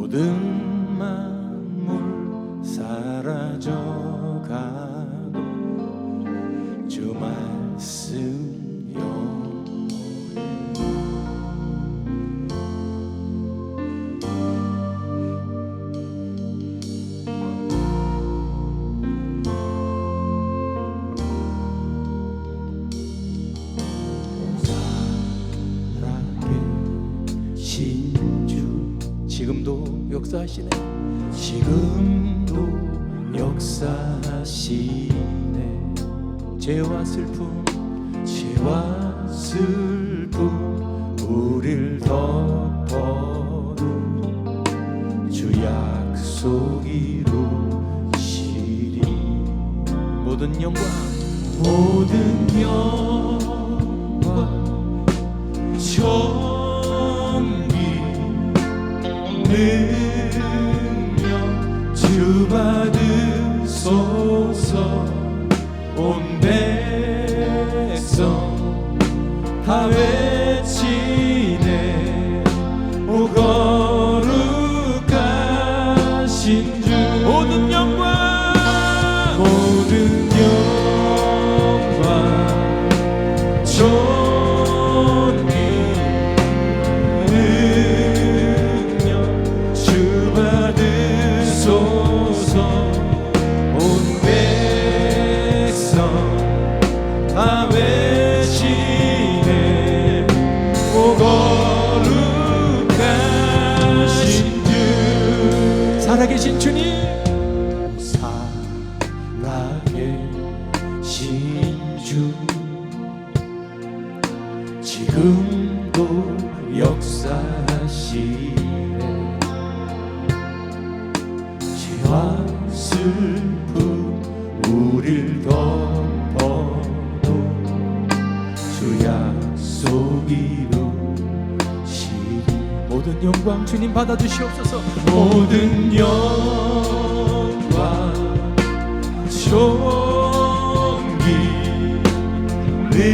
모든 만물 사라져가도 주 말씀 지금도 역사하시네. 지금도 역사하시네. 죄와 슬픔 우릴 덮어도 주 약속 이루시리. 모든 영광 능력 주 받으소서. 온 백성 다 외치네. 오 거룩하신 주. 모든 영광 살아계신 주님, 살아계신 주, 지금도 역사하시네. 죄와 슬픔 우릴 덮어도 주 약속 이루시리. 모든 영광 주님 받아주시옵소서. 모든 영광 존귀 능력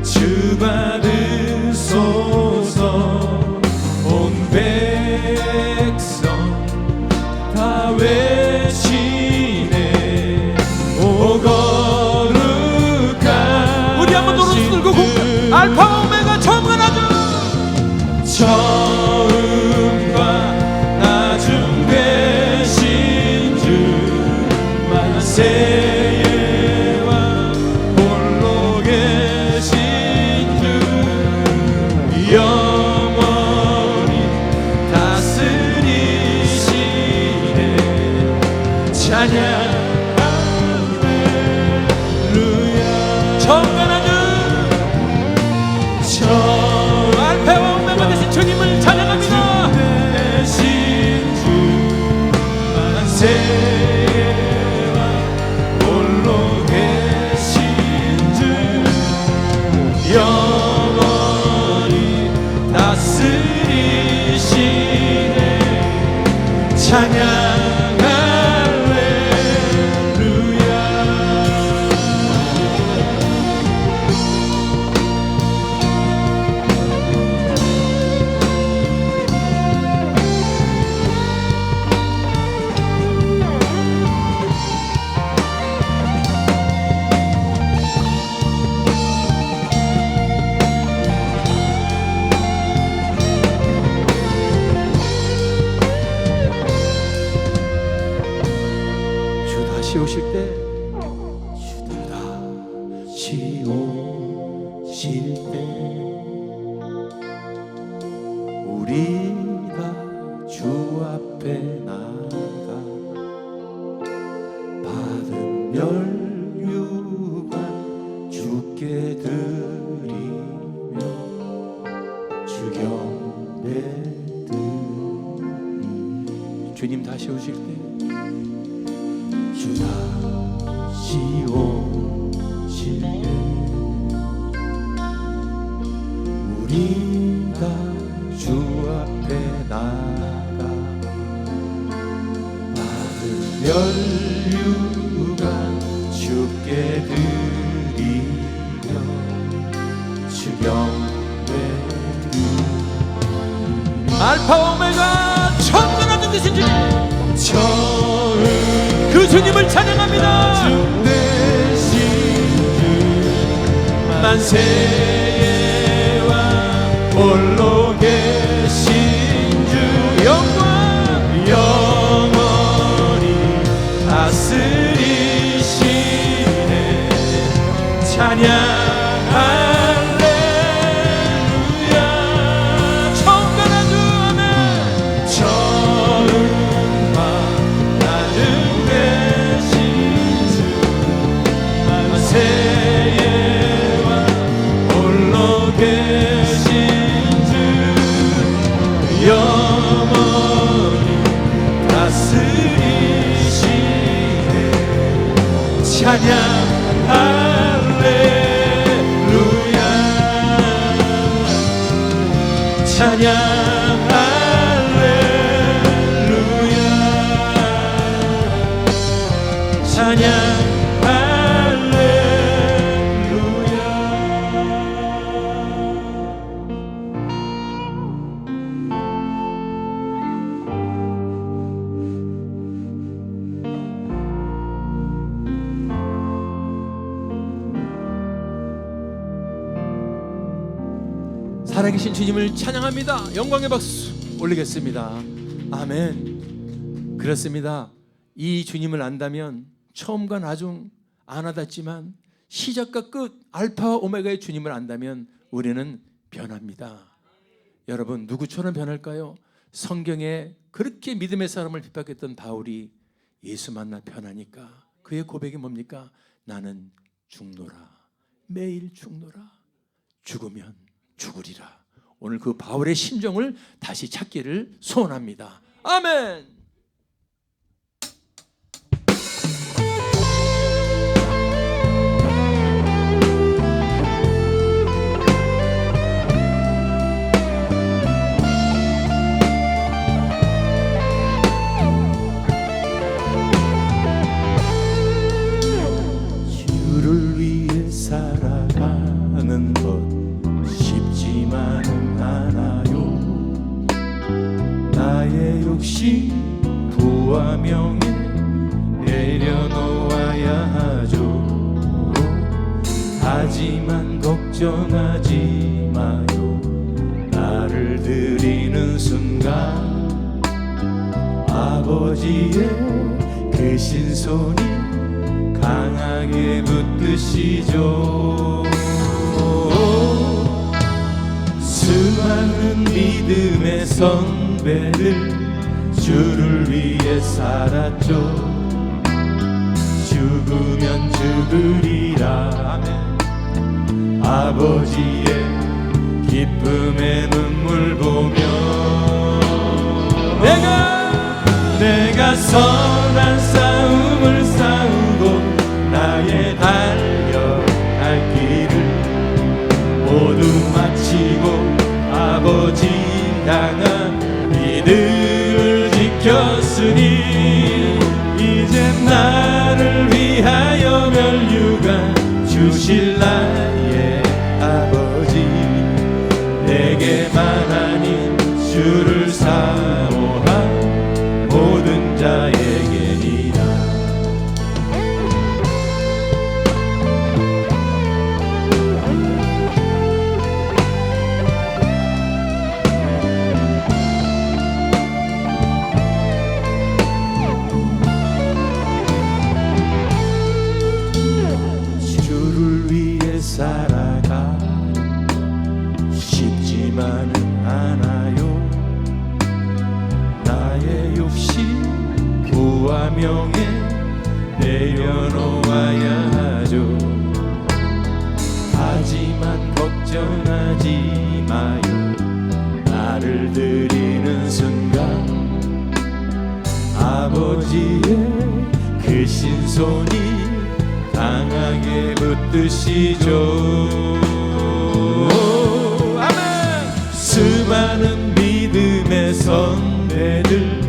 주 받으소서. 온 백성 다 외치네. 오 거룩한 우리 한번 노래 들고 공감. 알파 오메가 정언하죠. 처음과 나중 되신 주, 만세의 왕 홀로 계신 주, 영원히 다스리시네. 찬양 할렐루야. 정관하는 알파와 오메가 되신 주님을 찬양합니다. 되신 주, 만세의 왕 홀로 계신 주, 영원히 다스리시네. 찬양 오실 때, 다시 오실 때 우리가 주 앞에 나가 받은 멸류관 주께 드리며 주 경배 드리니. 주님 다시 오실 때, 주 다시 오실 때 우리가 주 앞에 나가 받은 멸류관 주께 드리며 주 경배 드리니. 알파 오메가 천군하는 되신 주님, 그 주님을 찬양합니다. 만세의 왕 홀로 계신 주 영원히 다스리시네. 찬양 찬양 할렐루야 찬양 할렐루야 찬양 살아계신 주님을 찬양합니다. 영광의 박수 올리겠습니다. 아멘. 그렇습니다. 이 주님을 안다면 처음과 나중 안 와닿지만 시작과 끝 알파와 오메가의 주님을 안다면 우리는 변합니다. 여러분, 누구처럼 변할까요? 성경에 그렇게 믿음의 사람을 핍박했던 바울이 예수 만나 변하니까 그의 고백이 뭡니까? 나는 죽노라, 매일 죽노라, 죽으면 죽으리라. 오늘 그 바울의 심정을 다시 찾기를 소원합니다. 아멘. 주를 위해 살아가는 것 쉽지만은 않아요. 나의 욕심 부와 명예 내려놓아야 하죠. 하지만 걱정하지 마요. 나를 드리는 순간 아버지의 그 신손이 강하게 붙드시죠. 수많은 믿음의 선배들 주를 위해 살았죠. 죽으면 죽으리라. 아버지의 기쁨의 눈물 보며 내가 선한 싸움을 싸우고 나의 달려갈 길을 모두 마치고 아버지 향한 믿음을 지켰으니 이제 나를 위하여 멸류관 주실 나의 아버지 내게만 아닌 주를 사모한 모든 자에게니라. 주를 위해 살아가 쉽지만은 않아요. 나의 욕심 부와 명예 내려놓아야 하죠. 하지만 걱정하지 마요. 나를 드리는 순간 아버지의 그 신손이 강하게 붙드시죠. 아멘. 수많은 믿음의 선배들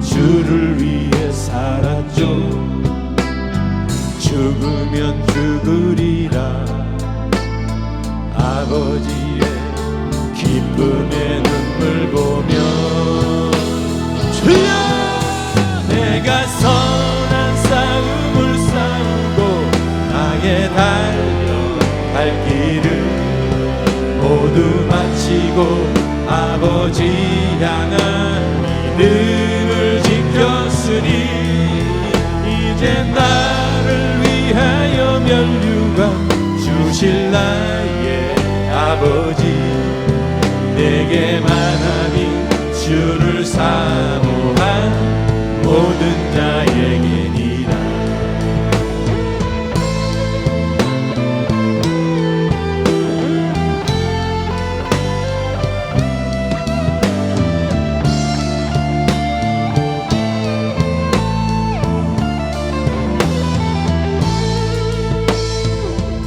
주를 위해 살았죠. 죽으면 죽으리라. 아버지의 기쁨의 눈물 보며 마치고 아버지 향한 믿음을 지켰으니 이제 나를 위하여 면류관 주실 나의 아버지 내게만 하니 주를 사모한 모든 자에게니라.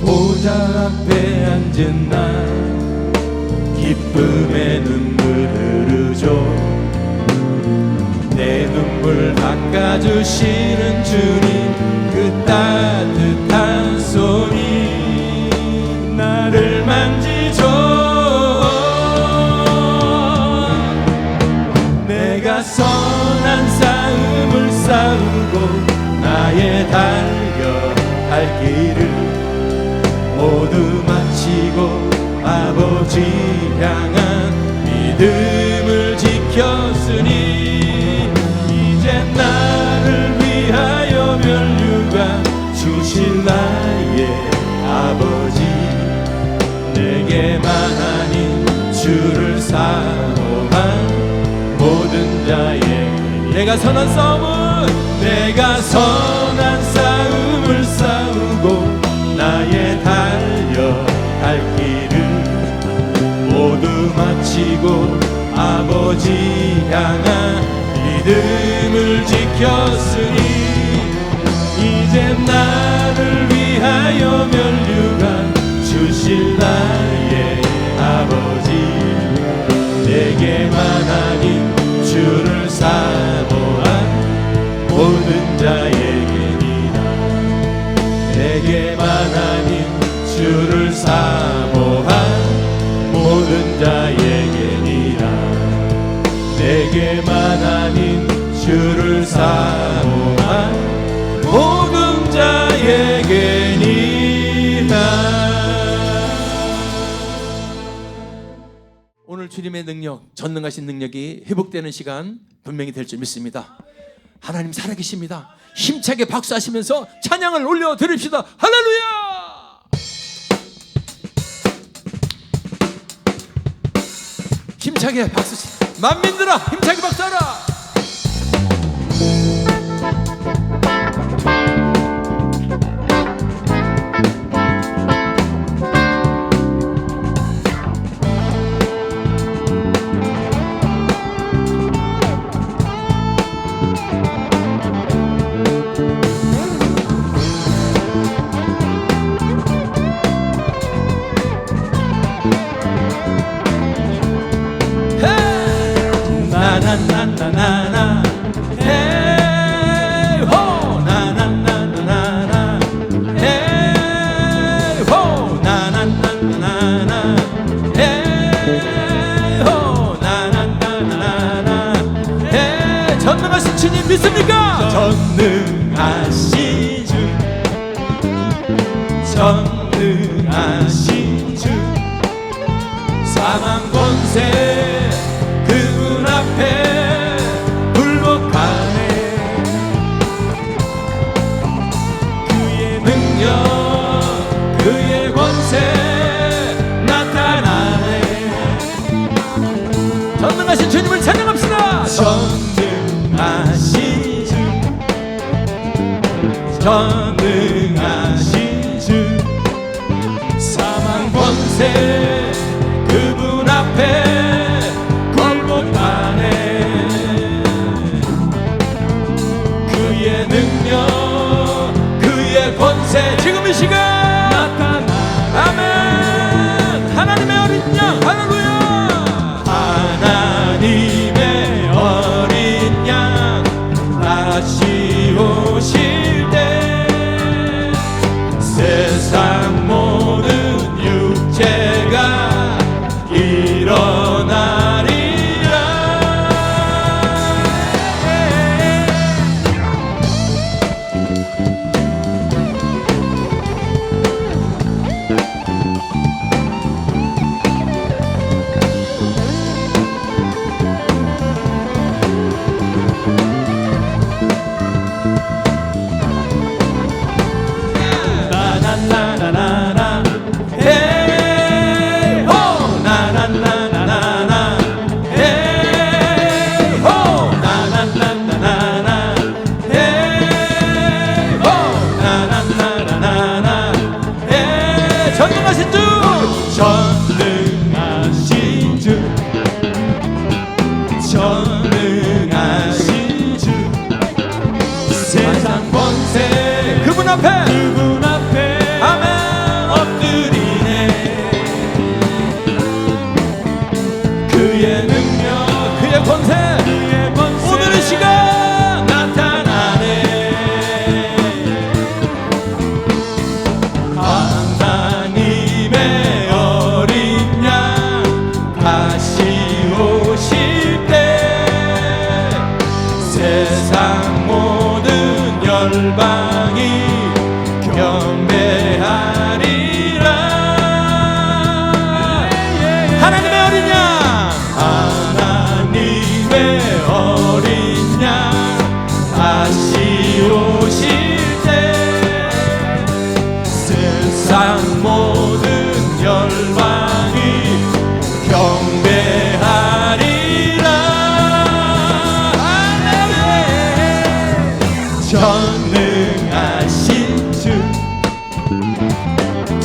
보좌 앞에 앉은 나 기쁨의 눈물 흐르죠. 내 눈물 닦아주시는 주님 그 따뜻한 손이 나를 만지죠. 내가 선한 싸움을 싸우고 나의 달려갈 길을 모두 마치고 아버지 향한 믿음을 지켰으니 이제 나를 위하여 면류관 주실 나의 아버지 내게만 아닌 주를 사모한 모든 자에게 내가 선한 싸움을 싸우고 나의 달려갈 길을 모두 마치고 아버지 향한 믿음을 지켰으니 이제 나를 위하여 면류관 주실 나의 아버지 내게만 아닌 주를 사모한 모든 자에게니라. 내게만 아닌 주를 사모한 모든 자에게니라. 내게만 아닌 주를 사모한 모든 자에게니라. 오늘 주님의 능력, 전능하신 능력이 회복되는 시간 분명히 될 줄 믿습니다. 하나님 살아계십니다. 힘차게 박수하시면서 찬양을 올려드립시다. 할렐루야! 힘차게 박수. 만민들아 힘차게 박수하라. 나나나나나 헤이호 나나나나나 헤이호 나나나나나 헤이호 나나나나나 헤이 전능하신 주님 믿습니까? 전능하신 주 사망 권세 그분 앞에 굴복하네. 그의 능력 그의 권세 나타나네. 전능하신 주님을 찬양합시다. 전능하신 주 사망 권세 그분 앞에 굴복하네. 그의 능력 그의 권세 지금 이 시간 나타나네. 아멘. 하나님의 어린 양 할렐루야. 하나님의 어린 양 다시 오실 때 권세 그의 권세 오늘 이 시간 나타나네. 하나님의 어린 양 다시 오실 때 세상 모든 열방이 경배하리라. 하나님의 어린 양 하나님의 어린 양 다시 오실 때 세상 모든 열방이 경배하리라. 전능하신 주,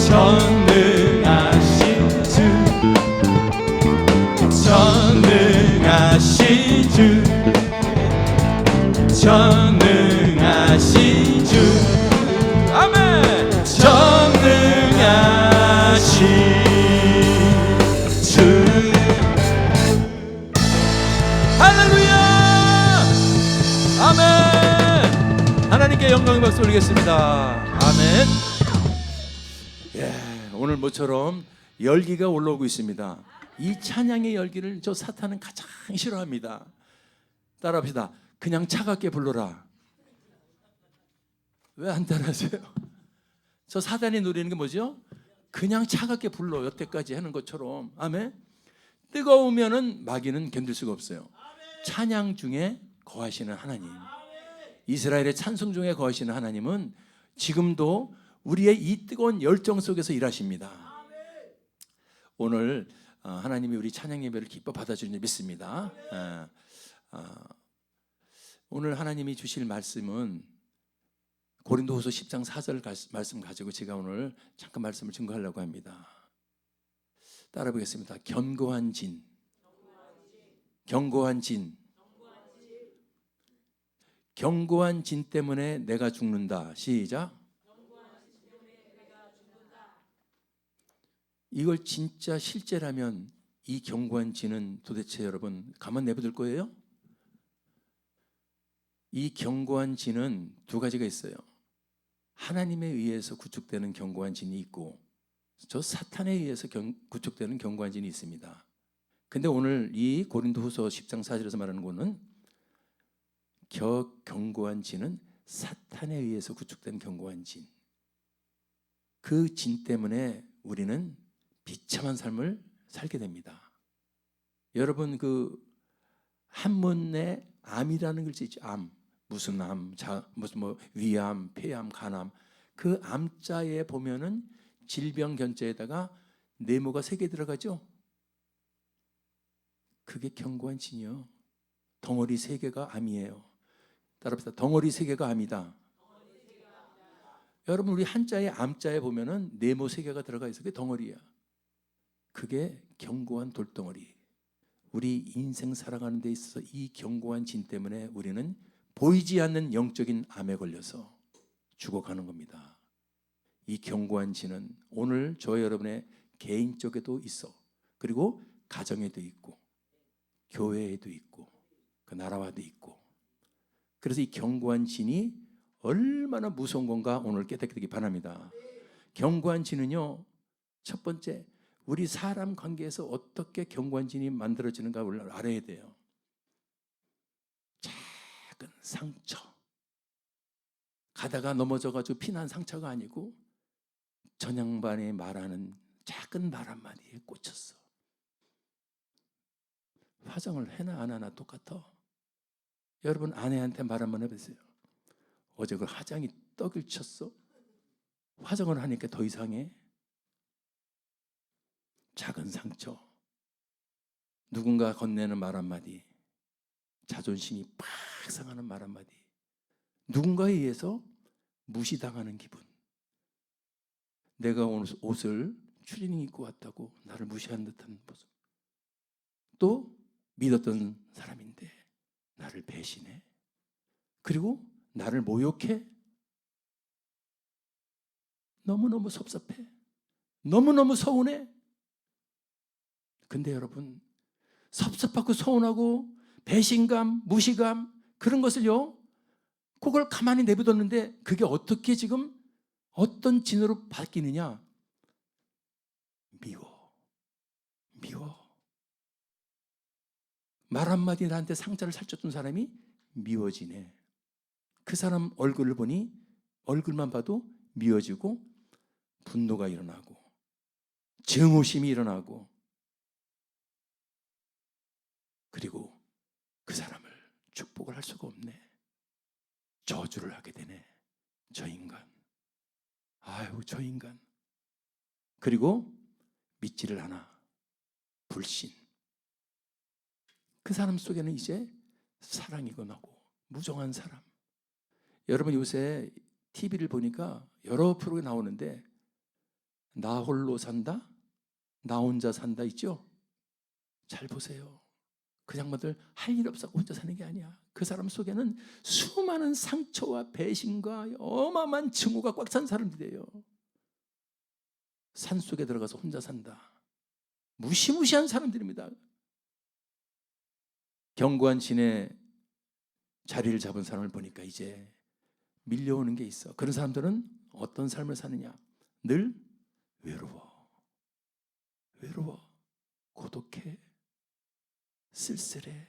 전능하신 주, 전능하신 주, 전능하신 주, 아멘. 전능하신 주. 할렐루야 아멘. 하나님께 영광의 박수 올리겠습니다. 아멘. 예, 오늘 모처럼 열기가 올라오고 있습니다. 이 찬양의 열기를 저 사탄은 가장 싫어합니다. 따라합시다. 그냥 차갑게 불러라. 왜 안 따라하세요? 저 사단이 노리는 게 뭐죠? 그냥 차갑게 불러. 여태까지 하는 것처럼. 아멘. 뜨거우면은 마귀는 견딜 수가 없어요. 찬양 중에 거하시는 하나님, 이스라엘의 찬송 중에 거하시는 하나님은 지금도 우리의 이 뜨거운 열정 속에서 일하십니다. 오늘 하나님이 우리 찬양 예배를 기뻐 받아주는 줄 믿습니다. 오늘 하나님이 주실 말씀은 고린도후서 10장 4절 말씀 가지고 제가 오늘 잠깐 말씀을 증거하려고 합니다. 따라 보겠습니다. 견고한 진, 견고한 진, 견고한 진 때문에 내가 죽는다. 시작. 이걸 진짜 실제라면 이 견고한 진은 도대체 여러분 가만 내버릴 거예요? 이 견고한 진은 두 가지가 있어요. 하나님에 의해서 구축되는 견고한 진이 있고 저 사탄에 의해서 구축되는 견고한 진이 있습니다. 근데 오늘 이 고린도후서 10장 4절에서 말하는 거는 견고한 진은 사탄에 의해서 구축된 견고한 진. 그 진 때문에 우리는 비참한 삶을 살게 됩니다. 여러분 그 한문에 암이라는 글자 있죠. 암. 무슨 암, 무슨 뭐 위암, 폐암, 간암. 그 암자에 보면은 질병 견자에다가 네모가 3개 들어가죠. 그게 견고한 진이요. 덩어리 3개가 암이에요. 따라합시다. 덩어리 3개가 암이다. 여러분 우리 한자에 암자에 보면은 네모 3개가 들어가 있어. 그게 덩어리야. 그게 견고한 돌덩어리. 우리 인생 살아가는 데 있어서 이 견고한 진 때문에 우리는 보이지 않는 영적인 암에 걸려서 죽어가는 겁니다. 이 견고한 진은 오늘 저와 여러분의 개인적에도 있어. 그리고 가정에도 있고 교회에도 있고 그 나라와도 있고. 그래서 이 견고한 진이 얼마나 무서운 건가 오늘 깨닫게 되기 바랍니다. 견고한 진은요, 첫 번째 우리 사람 관계에서 어떻게 견고한 진이 만들어지는가 알아야 돼요. 작은 상처, 가다가 넘어져가지고 피난 상처가 아니고 전양반이 말하는 작은 말 한마디에 꽂혔어. 화장을 해나 안 하나 똑같아. 여러분 아내한테 말 한번 해보세요. 어제 그 화장이 떡을 쳤어? 화장을 하니까 더 이상해. 작은 상처, 누군가 건네는 말 한마디, 자존심이 팍 상하는 말 한마디, 누군가에 의해서 무시당하는 기분. 내가 오늘 옷을 추리닝 입고 왔다고 나를 무시하는 듯한 모습. 또 믿었던 사람인데 나를 배신해. 그리고 나를 모욕해. 너무너무 섭섭해. 너무너무 서운해. 근데 여러분 섭섭하고 서운하고 배신감, 무시감 그런 것을요, 그걸 가만히 내버렸는데 그게 어떻게 지금 어떤 진으로 바뀌느냐? 미워. 말 한마디 나한테 상처를 살쪘던 사람이 미워지네. 그 사람 얼굴을 보니 얼굴만 봐도 미워지고 분노가 일어나고 증오심이 일어나고, 그리고 그 사람을 축복을 할 수가 없네. 저주를 하게 되네. 저 인간. 아유, 저 인간. 그리고 믿지를 않아. 불신. 그 사람 속에는 이제 사랑이고 나고 무정한 사람. 여러분 요새 TV를 보니까 여러 프로그램이 나오는데 나 홀로 산다? 나 혼자 산다 있죠? 잘 보세요. 그 양반들 할 일 없어 혼자 사는 게 아니야. 그 사람 속에는 수많은 상처와 배신과 어마어마한 증오가 꽉 찬 사람들이에요. 산속에 들어가서 혼자 산다. 무시무시한 사람들입니다. 견고한 진의 자리를 잡은 사람을 보니까 이제 밀려오는 게 있어. 그런 사람들은 어떤 삶을 사느냐? 늘 외로워, 고독해, 쓸쓸해.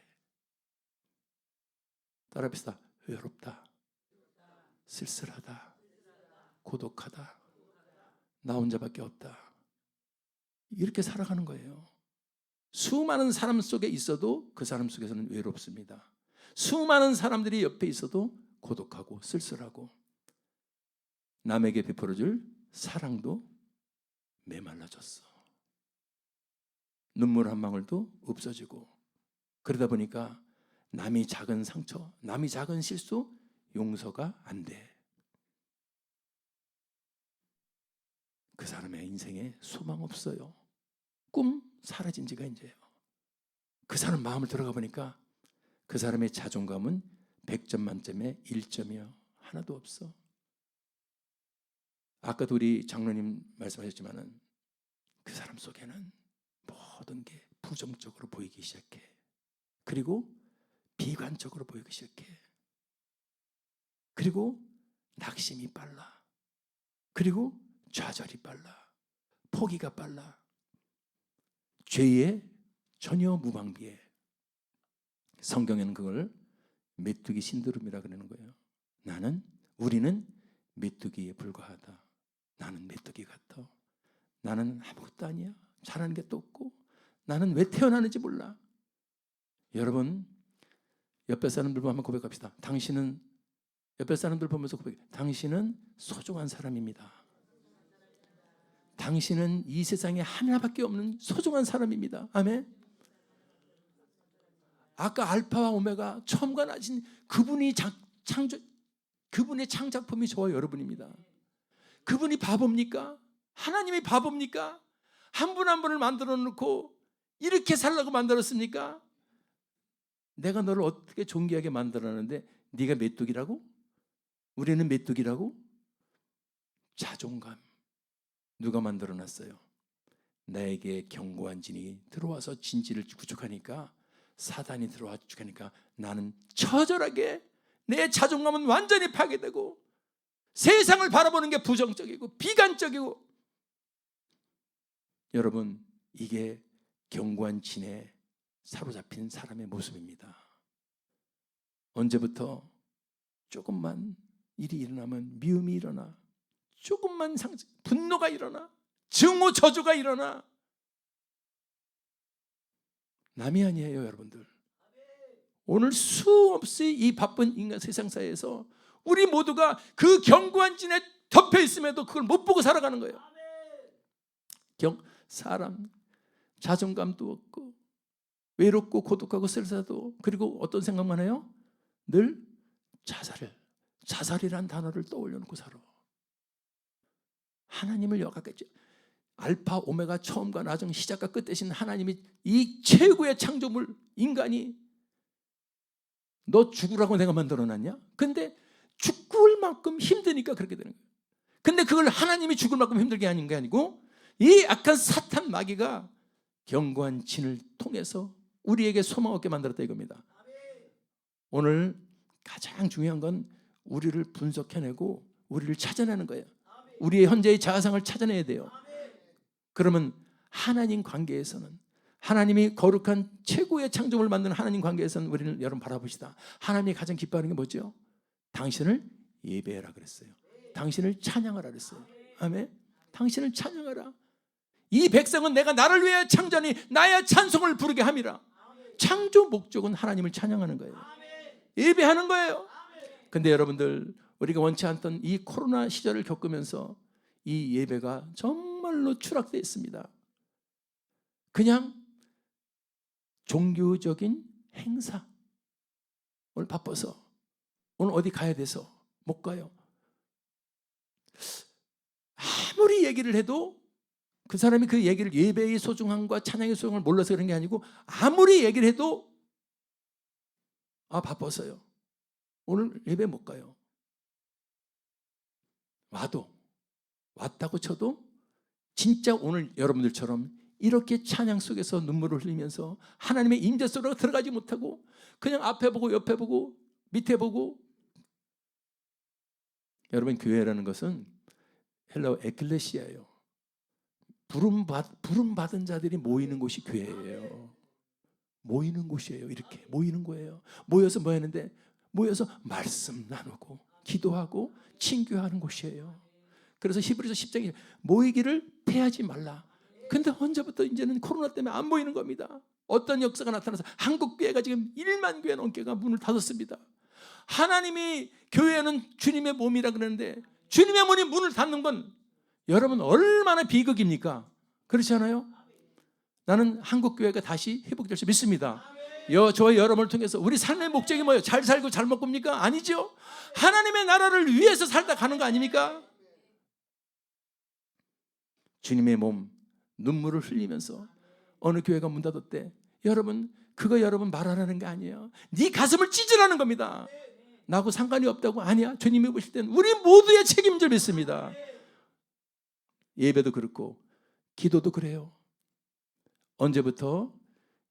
따라합시다. 외롭다, 쓸쓸하다, 고독하다, 나 혼자밖에 없다. 이렇게 살아가는 거예요. 수많은 사람 속에 있어도 그 사람 속에서는 외롭습니다. 수많은 사람들이 옆에 있어도 고독하고 쓸쓸하고, 남에게 베풀어줄 사랑도 메말라졌어. 눈물 한 방울도 없어지고, 그러다 보니까 남이 작은 상처, 남이 작은 실수 용서가 안 돼. 그 사람의 인생에 소망 없어요. 꿈 사라진 지가 이제요. 그 사람 마음을 들어가 보니까 그 사람의 자존감은 100점 만점에 1점이요. 하나도 없어. 아까도 우리 장로님 말씀하셨지만은 그 사람 속에는 모든 게 부정적으로 보이기 시작해. 그리고 비관적으로 보이기 시작해. 그리고 낙심이 빨라. 그리고 좌절이 빨라. 포기가 빨라. 죄에 전혀 무방비해. 성경에는 그걸 메뚜기 신드롬이라 그러는 거예요. 우리는 메뚜기에 불과하다. 나는 메뚜기 같아. 나는 아무것도 아니야. 잘하는 게 또 없고, 나는 왜 태어나는지 몰라. 여러분, 옆에 사람들 보면 한번 고백합시다. 옆에 사람들 보면서 고백해. 당신은 소중한 사람입니다. 당신은 이 세상에 하나밖에 없는 소중한 사람입니다. 아멘. 아까 알파와 오메가 처음과 나신 그분의 창작품이 저와 여러분입니다. 그분이 바보입니까? 하나님이 바보입니까? 한 분 한 분을 만들어 놓고 이렇게 살라고 만들었습니까? 내가 너를 어떻게 존귀하게 만들었는데 네가 메뚜기라고? 우리는 메뚜기라고? 자존감. 누가 만들어 놨어요? 나에게 견고한 진이 들어와서 진지를 구축하니까, 사단이 들어와 구축하니까 나는 처절하게, 내 자존감은 완전히 파괴되고 세상을 바라보는 게 부정적이고 비관적이고. 여러분, 이게 견고한 진에 사로잡힌 사람의 모습입니다. 언제부터 조금만 일이 일어나면 미움이 일어나, 조금만 분노가 일어나, 증오 저주가 일어나. 남이 아니에요, 여러분들. 오늘 수없이 이 바쁜 인간 세상사에서 우리 모두가 그 견고한 진에 덮여 있음에도 그걸 못 보고 살아가는 거예요. 사람 자존감도 없고 외롭고 고독하고 쓸쓸하고, 그리고 어떤 생각만 해요? 늘 자살이란 단어를 떠올려놓고 살아. 하나님을 여각했죠. 알파 오메가 처음과 나중 시작과 끝 대신 하나님이 이 최고의 창조물 인간이 너 죽으라고 내가 만들어놨냐? 근데 죽을 만큼 힘드니까 그렇게 되는 거예요. 근데 그걸 하나님이 죽을 만큼 힘들게 하는 게 아니고 이 악한 사탄 마귀가 견고한 진을 통해서 우리에게 소망 없게 만들었다 이겁니다. 오늘 가장 중요한 건 우리를 분석해내고 우리를 찾아내는 거예요. 우리의 현재의 자아상을 찾아내야 돼요. 그러면 하나님 관계에서는, 하나님이 거룩한 최고의 창조물을 만드는 하나님 관계에서는 우리는 여러분 바라봅시다. 하나님이 가장 기뻐하는 게 뭐죠? 당신을 예배하라 그랬어요. 당신을 찬양하라 그랬어요. 아멘. 당신을 찬양하라. 이 백성은 내가 나를 위해 창조하니 나의 찬송을 부르게 함이라. 창조 목적은 하나님을 찬양하는 거예요. 예배하는 거예요. 근데 여러분들, 우리가 원치 않던 이 코로나 시절을 겪으면서 이 예배가 정말로 추락되어 있습니다. 그냥 종교적인 행사. 오늘 바빠서, 오늘 어디 가야 돼서 못 가요. 아무리 얘기를 해도 그 사람이 그 얘기를, 예배의 소중함과 찬양의 소중함을 몰라서 그런 게 아니고, 아무리 얘기를 해도 바빠서요, 오늘 예배 못 가요. 왔다고 쳐도 진짜 오늘 여러분들처럼 이렇게 찬양 속에서 눈물을 흘리면서 하나님의 임재 속으로 들어가지 못하고 그냥 앞에 보고 옆에 보고 밑에 보고. 여러분, 교회라는 것은 헬라어 에클레시아예요. 부름 받은 자들이 모이는 곳이 교회예요. 모이는 곳이에요. 이렇게 모이는 거예요. 모여서 뭐 하는데? 모여서 말씀 나누고 기도하고 친교하는 곳이에요. 그래서 히브리서 10장에 모이기를 패하지 말라. 근데 언제부터 이제는 코로나 때문에 안 모이는 겁니다. 어떤 역사가 나타나서 한국 교회가 지금 1만 교회 넘게가 문을 닫았습니다. 하나님이 교회는 주님의 몸이라 그러는데 주님의 몸이 문을 닫는 건 여러분 얼마나 비극입니까? 그렇지 않아요? 나는 한국 교회가 다시 회복될 수 믿습니다. 저와 여러분을 통해서 우리 삶의 목적이 뭐예요? 잘 살고 잘 먹고입니까? 아니죠. 하나님의 나라를 위해서 살다 가는 거 아닙니까? 주님의 몸, 눈물을 흘리면서 어느 교회가 문 닫았대. 여러분, 그거 여러분 말하라는 게 아니에요. 네 가슴을 찢으라는 겁니다. 나하고 상관이 없다고? 아니야. 주님이 보실 때는 우리 모두의 책임질 믿습니다. 예배도 그렇고 기도도 그래요. 언제부터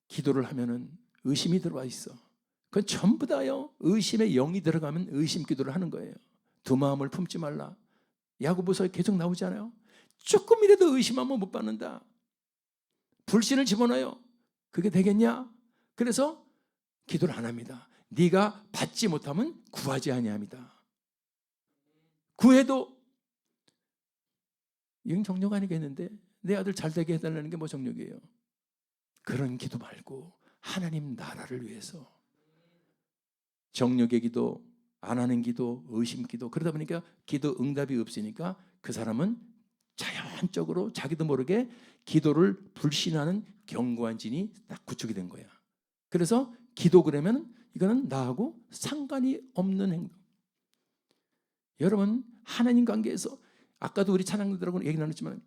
기도를 하면은 의심이 들어와 있어. 그건 전부 다요, 의심의 영이 들어가면 의심 기도를 하는 거예요. 두 마음을 품지 말라. 야고보서에 계속 나오잖아요. 조금이라도 의심하면 못 받는다. 불신을 집어넣어요. 그게 되겠냐? 그래서 기도를 안 합니다. 네가 받지 못하면 구하지 아니합니다. 구해도 이건 정욕 아니겠는데, 내 아들 잘 되게 해달라는 게 뭐 정욕이에요? 그런 기도 말고 하나님 나라를 위해서 정욕의 기도, 안 하는 기도, 의심 기도, 그러다 보니까 기도 응답이 없으니까 그 사람은 자연적으로 자기도 모르게 기도를 불신하는 견고한 진이 딱 구축이 된 거야. 그래서 기도 그러면 이거는 나하고 상관이 없는 행동. 여러분, 하나님 관계에서 아까도 우리 찬양들하고 얘기 나눴지만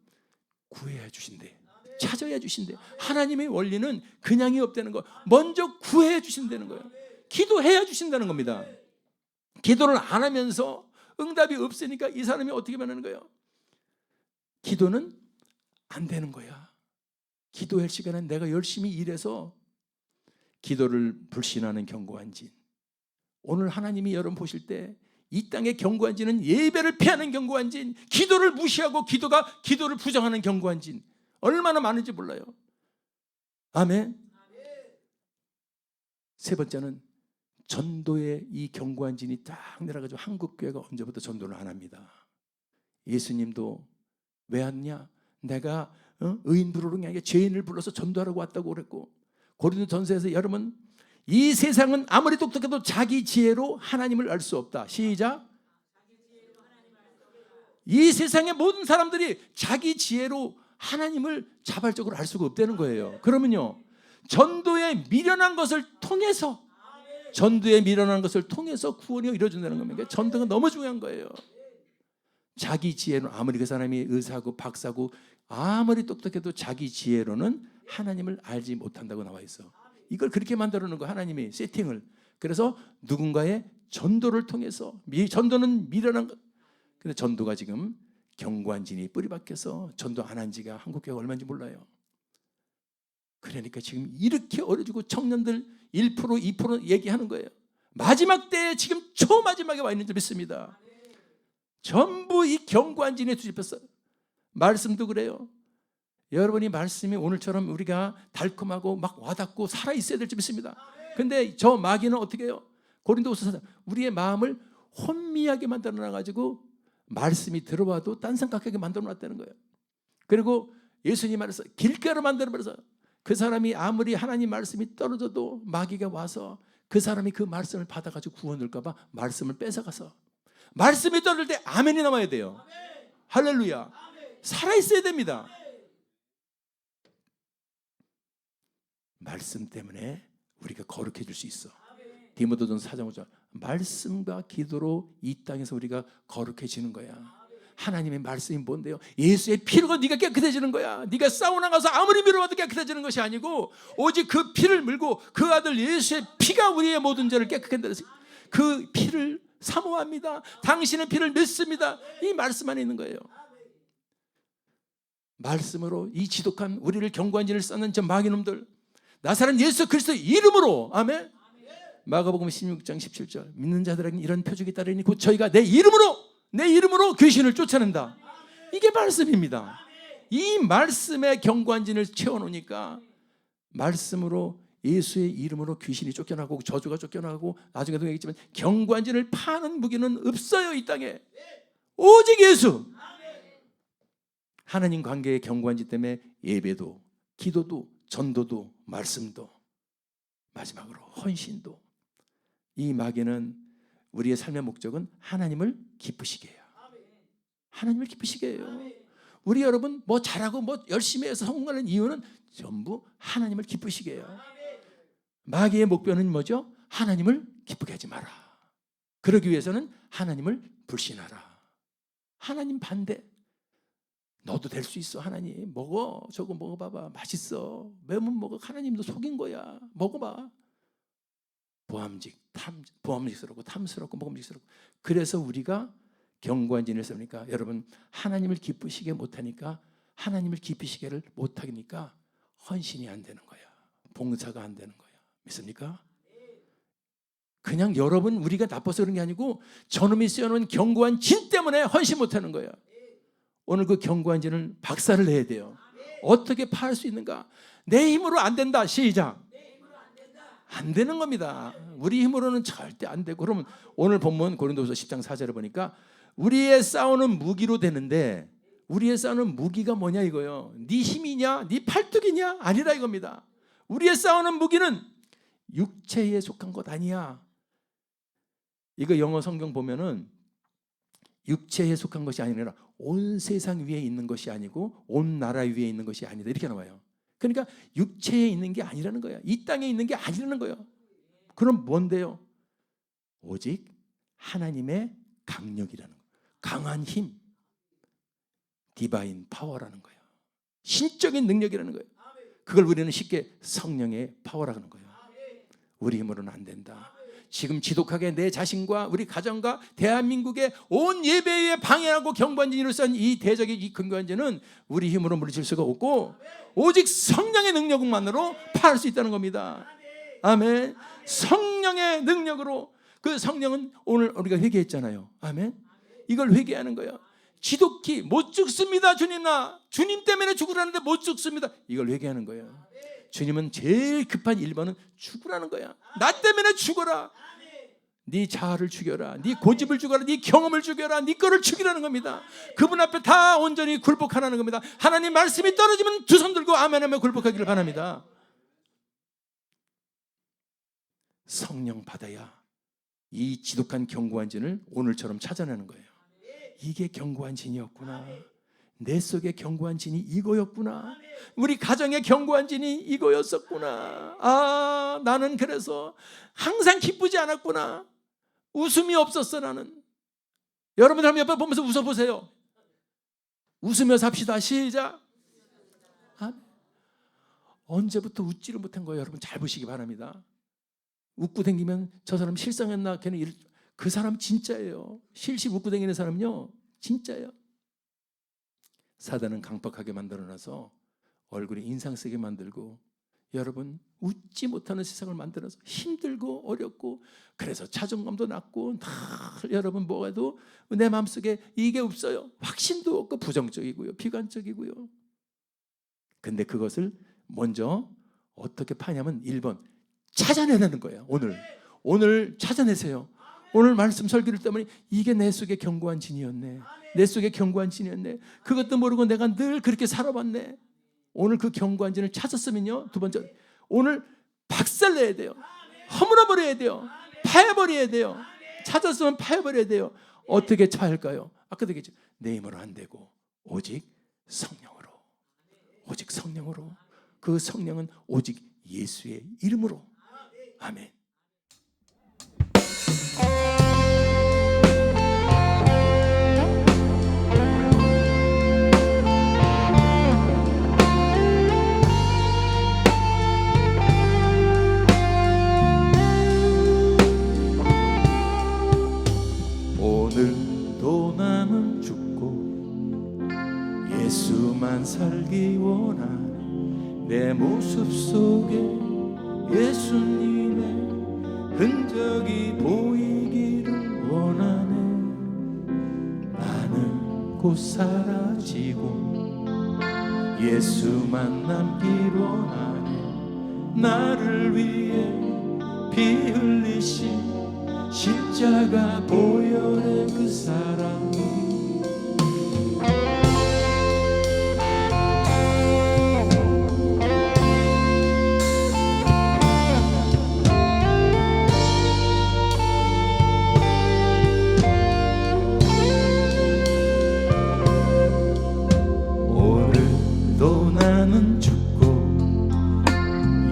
구해야 주신대, 찾아야 주신대. 하나님의 원리는 그냥이 없다는 거. 먼저 구해야 주신다는 거예요. 기도해야 주신다는 겁니다. 기도를 안 하면서 응답이 없으니까 이 사람이 어떻게 변하는 거예요? 기도는 안 되는 거야. 기도할 시간은 내가 열심히 일해서 기도를 불신하는 견고한 진. 오늘 하나님이 여러분 보실 때 이 땅의 견고한 진은 예배를 피하는 견고한 진, 기도를 무시하고 기도를 부정하는 견고한 진, 얼마나 많은지 몰라요. 아멘. 세 번째는 전도의 이 견고한 진이 딱 내려가지고 한국 교회가 언제부터 전도를 안 합니다. 예수님도 왜 왔냐? 내가 의인 부르는 게 아니라 죄인을 불러서 전도하라고 왔다고 그랬고, 고린도전서에서 여러분, 이 세상은 아무리 똑똑해도 자기 지혜로 하나님을 알 수 없다. 시작. 이 세상의 모든 사람들이 자기 지혜로 하나님을 자발적으로 알 수가 없다는 거예요. 그러면요, 전도에 미련한 것을 통해서 구원이 이루어진다는 겁니다. 전도가 너무 중요한 거예요. 자기 지혜로, 아무리 그 사람이 의사고 박사고 아무리 똑똑해도 자기 지혜로는 하나님을 알지 못한다고 나와 있어. 이걸 그렇게 만들어 놓은 거, 하나님이 세팅을. 그래서 누군가의 전도를 통해서, 전도는 미련한 것. 근데 전도가 지금 견고한 진이 뿌리 박혀서 전도 안 한 지가 한국교회가 얼마인지 몰라요. 그러니까 지금 이렇게 어려지고 청년들 1%, 2% 얘기하는 거예요. 마지막 때에 지금 초마지막에 와 있는 줄 믿습니다. 전부 이 견고한 진에 뒤집혔어요. 말씀도 그래요. 여러분이 말씀이 오늘처럼 우리가 달콤하고 막 와닿고 살아있어야 될 줄 믿습니다. 근데 저 마귀는 어떻게 해요? 고린도후서 우리의 마음을 혼미하게 만들어놔가지고 말씀이 들어와도 딴 생각하게 만들어놨다는 거예요. 그리고 예수님 말해서 길가로 만들어버려서 그 사람이 아무리 하나님 말씀이 떨어져도 마귀가 와서 그 사람이 그 말씀을 받아가지고 구원을까 봐 말씀을 뺏어가서 말씀이 떨어질 때 아멘이 나와야 돼요. 할렐루야. 살아있어야 됩니다. 말씀 때문에 우리가 거룩해질 수 있어. 디모데전서 4장 5절 말씀과 기도로 이 땅에서 우리가 거룩해지는 거야. 하나님의 말씀이 뭔데요? 예수의 피로 네가 깨끗해지는 거야. 네가 사우나 가서 아무리 밀어봐도 깨끗해지는 것이 아니고 오직 그 피를 물고 그 아들 예수의 피가 우리의 모든 죄를 깨끗하게 한다. 그 피를 사모합니다. 당신의 피를 믿습니다. 이 말씀 안에 있는 거예요. 말씀으로 이 지독한 우리를 견고한 진을 쌓는 저 마귀놈들 나사렛 예수 그리스도의 이름으로 아멘. 마가복음 16장 17절 믿는 자들에게 이런 표적이 따르니 곧 저희가 내 이름으로 귀신을 쫓아낸다. 이게 말씀입니다. 이 말씀에 견고한 진을 채워놓으니까 말씀으로 예수의 이름으로 귀신이 쫓겨나고 저주가 쫓겨나고 나중에도 얘기했지만 견고한 진을 파는 무기는 없어요. 이 땅에 오직 예수. 하나님 관계의 견고한 진 때문에 예배도 기도도 전도도 말씀도 마지막으로 헌신도. 이 마귀는 우리의 삶의 목적은 하나님을 기쁘시게 해요. 하나님을 기쁘시게 해요. 우리 여러분 뭐 잘하고 뭐 열심히 해서 성공하는 이유는 전부 하나님을 기쁘시게 해요. 마귀의 목표는 뭐죠? 하나님을 기쁘게 하지 마라. 그러기 위해서는 하나님을 불신하라. 하나님 반대. 너도 될 수 있어. 하나님 먹어. 저거 먹어봐봐. 맛있어. 왜 못 먹어? 하나님도 속인 거야. 먹어봐. 보암직스럽고 탐스럽고 먹음직스럽고. 그래서 우리가 견고한 진을 씁니까? 여러분 하나님을 기쁘시게 못하니까 하나님을 기쁘시게를 못하니까 헌신이 안 되는 거야. 봉사가 안 되는 거야. 믿습니까? 그냥 여러분 우리가 나빠서 그런 게 아니고 저놈이 쓰여놓은 견고한 진 때문에 헌신 못하는 거야. 오늘 그 견고한 진을 박살을 내야 돼요. 어떻게 파할 수 있는가? 내 힘으로 안 된다. 시작. 안 되는 겁니다. 우리 힘으로는 절대 안 되고. 그러면 오늘 본문 고린도후서 10장 4절을 보니까 우리의 싸우는 무기로 되는데 우리의 싸우는 무기가 뭐냐 이거요. 네 힘이냐 네 팔뚝이냐 아니라 이겁니다. 우리의 싸우는 무기는 육체에 속한 것 아니야. 이거 영어 성경 보면은 육체에 속한 것이 아니라 온 세상 위에 있는 것이 아니고 온 나라 위에 있는 것이 아니다 이렇게 나와요. 그러니까 육체에 있는 게 아니라는 거야. 이 땅에 있는 게 아니라는 거예요. 그럼 뭔데요? 오직 하나님의 강력이라는 거예요. 강한 힘, 디바인 파워라는 거예요. 신적인 능력이라는 거예요. 그걸 우리는 쉽게 성령의 파워라고 하는 거예요. 우리 힘으로는 안 된다. 지금 지독하게 내 자신과 우리 가정과 대한민국의 온 예배에 방해하고 견고한 진으로 쌓은 이 대적의 이 견고한 진은 우리 힘으로 물리칠 수가 없고 오직 성령의 능력만으로 파할 수 있다는 겁니다. 아멘. 성령의 능력으로. 그 성령은 오늘 우리가 회개했잖아요. 아멘. 이걸 회개하는 거예요. 지독히 못 죽습니다. 주님 나 주님 때문에 죽으라는데 못 죽습니다. 이걸 회개하는 거예요. 주님은 제일 급한 1번은 죽으라는 거야. 나 때문에 죽어라. 네 자아를 죽여라. 네 고집을 죽여라. 네 경험을 죽여라. 네 거를 죽이라는 겁니다. 그분 앞에 다 온전히 굴복하라는 겁니다. 하나님 말씀이 떨어지면 두 손 들고 아멘하며 굴복하기를 바랍니다. 성령 받아야 이 지독한 견고한 진을 오늘처럼 찾아내는 거예요. 이게 견고한 진이었구나. 내 속의 견고한 진이 이거였구나. 우리 가정의 견고한 진이 이거였었구나. 아, 나는 그래서 항상 기쁘지 않았구나. 웃음이 없었어 나는. 여러분 한번 옆에 보면서 웃어보세요. 웃으며 삽시다. 시작. 아, 언제부터 웃지를 못한 거예요? 여러분 잘 보시기 바랍니다. 웃고 댕기면 저 사람 실성했나? 걔는 그 사람 진짜예요. 실실 웃고 댕기는 사람은요 진짜예요. 사단은 강박하게 만들어놔서 얼굴이 인상 쓰게 만들고 여러분, 웃지 못하는 세상을 만들어서 힘들고 어렵고, 그래서 자존감도 낮고 늘 여러분 뭐가도 내 마음속에 이게 없어요. 확신도 없고 부정적이고요, 비관적이고요. 근데 그것을 먼저 어떻게 파냐면 1번 찾아내는 거예요. 오늘 찾아내세요. 오늘 말씀 설교를 때문에 이게 내 속에 견고한 진이었네, 내 속에 견고한 진이었네, 그것도 모르고 내가 늘 그렇게 살아왔네. 오늘 그 견고한 진을 찾았으면요, 두 번째, 오늘 박살내야 돼요. 허물어버려야 돼요. 파해버려야 돼요. 찾았으면 파해버려야 돼요. 어떻게 파할까요? 아까도 얘기했죠. 내 힘으로 안 되고 오직 성령으로, 오직 성령으로. 그 성령은 오직 예수의 이름으로. 아멘. 오늘도 나는 죽고 예수만 살기 원하네. 내 모습 속에 예수님의 흔적이 보이기를 원하네. 나는 곧 사라지고 예수만 남길 원하네. 나를 위해 피 흘리신 십자가 보혈의 그 사랑이 오늘도 나는 죽고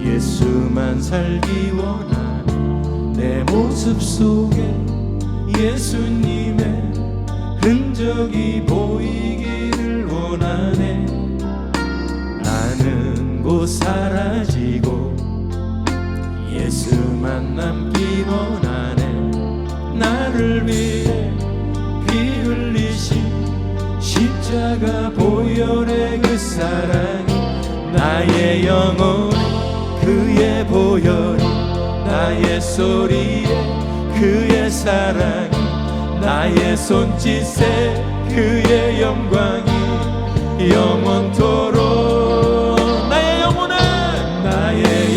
예수만 살기 원하네. 내 모습 속에 예수님의 흔적이 보이기를 원하네. 나는 곧 사라지고 예수만 남기 원하네. 나를 위해 피 흘리신 십자가 보혈의 그 사랑이 나의 영혼에 그의 보혈이 나의 소리에 그의 사랑이 나의 손짓에 그의 영광이 영원토록 나의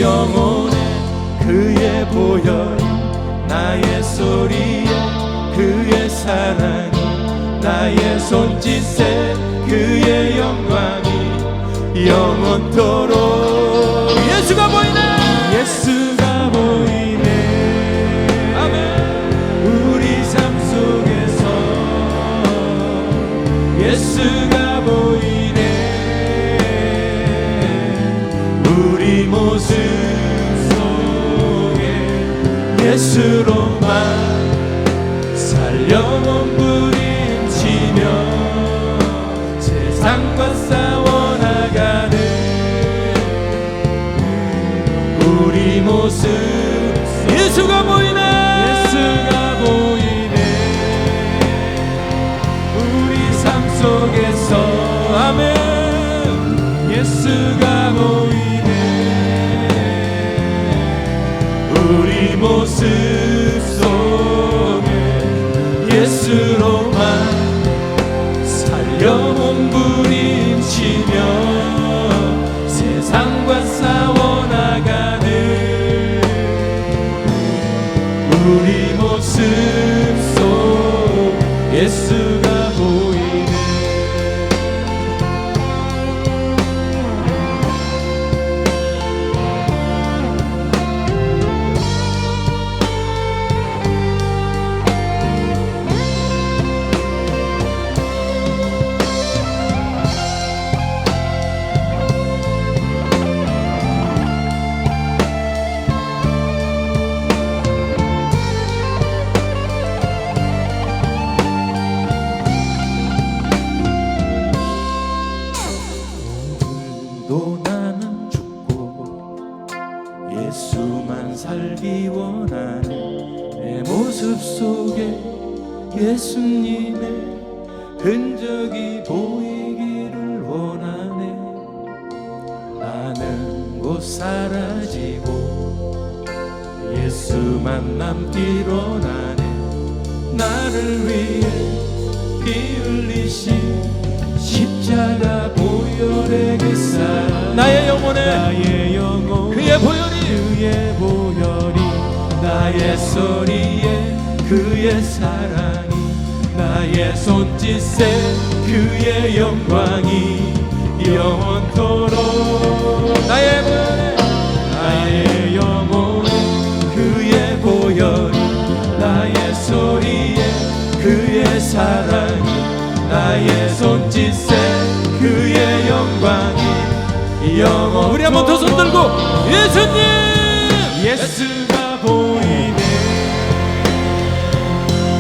영혼에 그의 보혈이 나의 소리에 그의 사랑이 나의 손짓에 그의 영광이 영원토록 예수가 보이네. 예수가 보이네. 아멘. 우리 삶 속에서 예수가 보이네. 우리 모습 속에 예수로만 살려온 부림치며 세상과 싸워나가는 우리 모습 예수가 보이네. 예수가 보이네. 우리 삶 속에서 아멘. 예수가 보이네. 우리 모습 속에 예수로만 살려온 부림치며 세상과 싸워나가는 우리 모습 속 예수가 보이네. 오늘도 나는 죽고 예수만 살기 원하네. 내 모습 속에 예수님의 흔적이 보이기를 원하네. 나는 곧 사라지고 예수만 남기로 나네. 나를 위해 피 흘리신 십자가 보혈의 그 사랑, 나의 영혼 그의 보혈이 나의 소리에 그의 사랑이, 나의 손짓에 그의 영광이 영원토록. 나의 영혼에 그의 보혈이, 나의 소리에 그의 사랑이, 나의 손짓에 그의 영광이 영원토록. 우리 한번 더 손 들고 예수님. 예수가 보이네.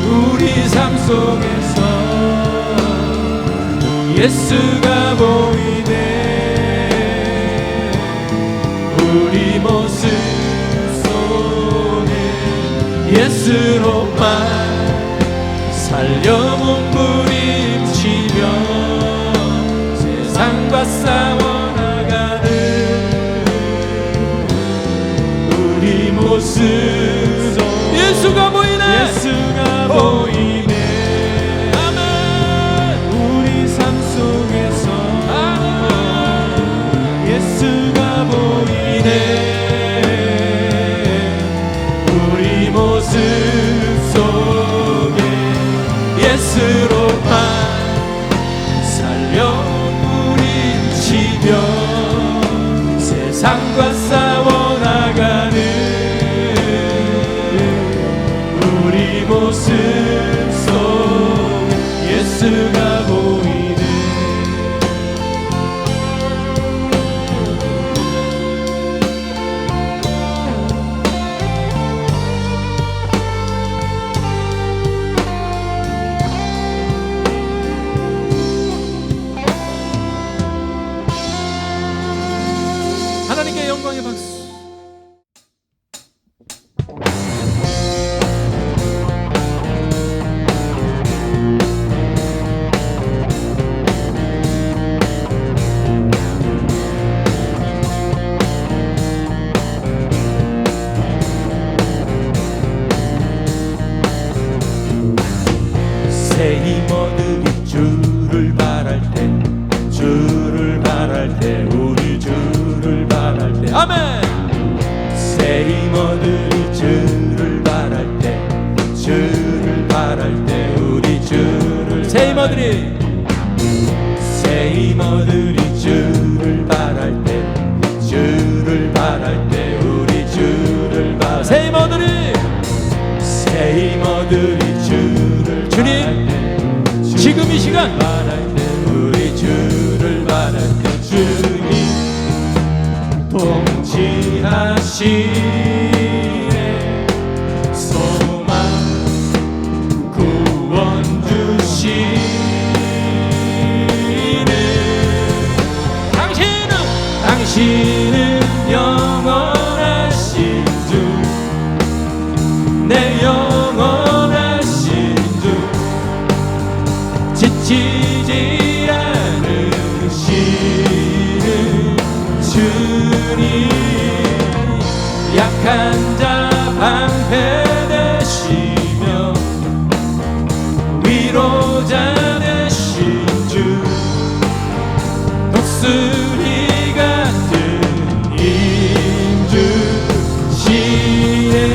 우리 삶 속에서 예수가 보이네. 우리 모습 속에 예수로만 살려 몸부림치며 세상과 싸워나가는 우리 모습 속 예수가 보이네. 예수가 보이네. 아멘. 우리 삶 속에서 예수가 보이네. 우리 모습 속에 예수로만 살려 부림치며 세상과 싸워나가는 우리 모습 속 예수가 보이네. 하나님께 영광의 박수. 새 힘어들이 주를 바랄 때, 주를 바랄 때, 우리 주를 바랄 때. 아멘. 새 힘어들이 주를 바랄 때, 주를 바랄 때, 우리 주를. 새 힘어들이 주를 바랄 때, 주를 바랄 때, 우리 주를 바랄 때. 새 힘어들이 주를 주님 지금 이 시간 바랄 때, 우리 주를 바랄 때, 주님 통치하시네. 소망 구원 주시네. 당신은 영원하신 주, 내 영원하신 주, 지치지 않으시는 주님, 약한 자 방패되시며 위로자 되신 주, 독수리 같은 힘 주시네.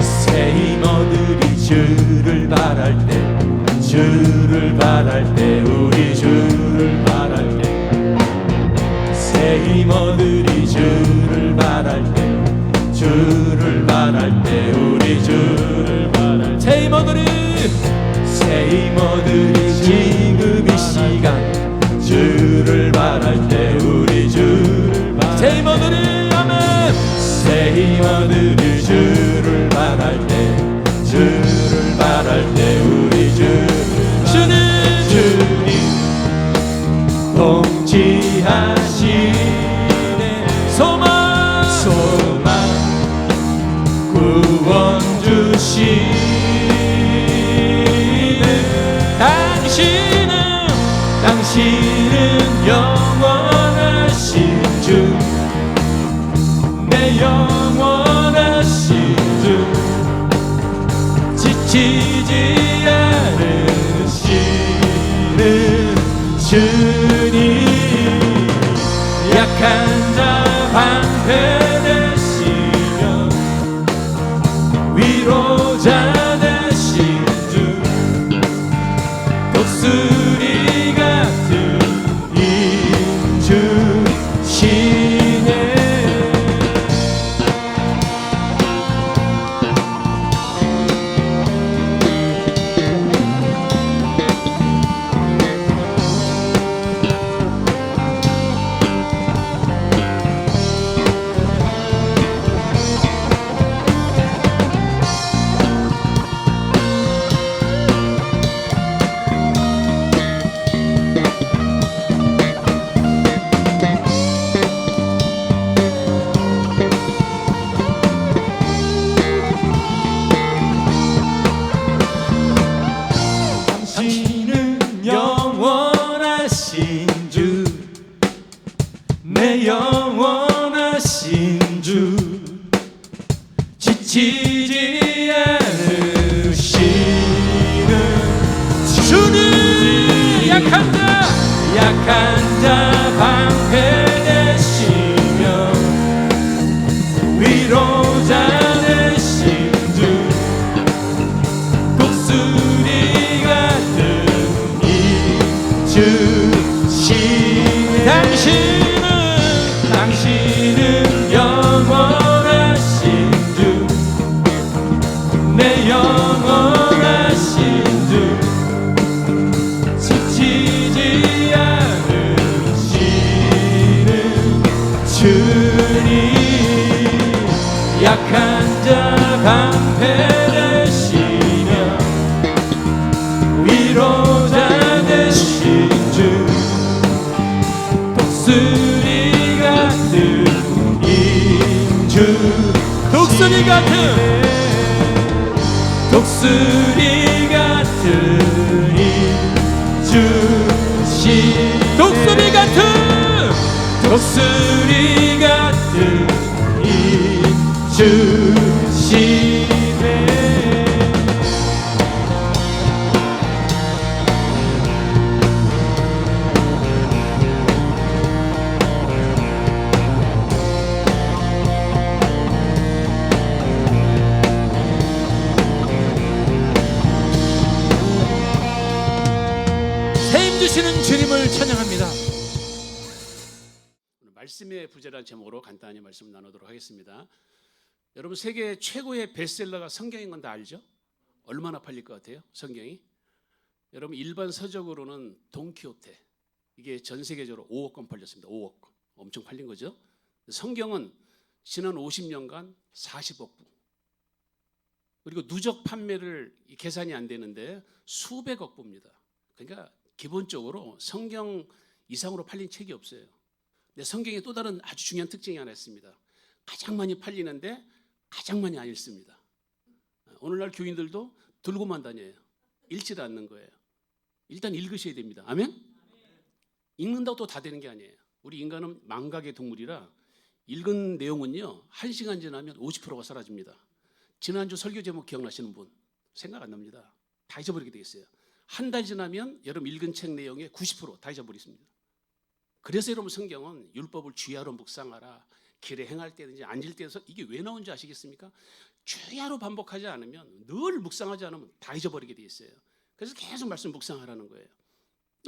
새 힘어들이 주를 바랄 때, 주를 바랄 때, 우리 주를 바랄 때. 새 힘어들이 주를 바랄 때, 주를 바랄 때, 우리 주를 바랄 때. 새 힘어들이 지금 이 시간 주를 바랄 때, 우리 주를 바랄 때. 새 힘어들이 아멘. 새 힘어들이 주를 바랄 때, 주를 바랄 때, 우리 주를 주님 통치하시네. 소망 구원 주시네. 당신은 영원하신 주, 내 영원하신 주, 지치지 않으시는 주님, 약한 자 방패되시며 위로자 되신 주, 독수리 같은 힘 주시네. 당신은 영원하신 주, 내 영원하신 주, 지치지 않으시는 주님, 약한 자 방패되시며 위로자 되신 주, 독수리 같은 힘 주시네. 당신은 영원하신 주, 내 영원하신 주, 지치지 않으시는 주님, 약한 자 방패되시며 위로자 되신 주, 독수리 같은 힘 주, 독수리 같은 힘 주시, 독수리 같은 힘 주시네. 새 힘 주시는 주님을 찬양합니다. 오늘 말씀의 부제라는 제목으로 간단히 말씀을 나누도록 하겠습니다. 여러분, 세계 최고의 베스트셀러가 성경인 건 다 알죠? 얼마나 팔릴 것 같아요? 성경이? 여러분, 일반 서적으로는 돈키호테, 이게 전 세계적으로 5억 권 팔렸습니다. 5억 권. 엄청 팔린 거죠. 성경은 지난 50년간 40억 부, 그리고 누적 판매를 계산이 안 되는데 수백억 부입니다. 그러니까 기본적으로 성경 이상으로 팔린 책이 없어요. 근데 성경의 또 다른 아주 중요한 특징이 하나 있습니다. 가장 많이 팔리는데 가장 많이 안 읽습니다. 오늘날 교인들도 들고만 다녀요. 읽지도 않는 거예요. 일단 읽으셔야 됩니다. 아멘? 읽는다고 또 다 되는 게 아니에요. 우리 인간은 망각의 동물이라 읽은 내용은요, 1시간 지나면 50%가 사라집니다. 지난주 설교 제목 기억나시는 분? 생각 안 납니다. 다 잊어버리게 돼 있어요. 한 달 지나면 여러분 읽은 책 내용의 90% 다 잊어버리십니다. 그래서 여러분, 성경은 율법을 주야로 묵상하라, 길에 행할 때든지 앉을 때에서, 이게 왜 나온지 아시겠습니까? 주야로 반복하지 않으면, 늘 묵상하지 않으면 다 잊어버리게 돼 있어요. 그래서 계속 말씀 묵상하라는 거예요.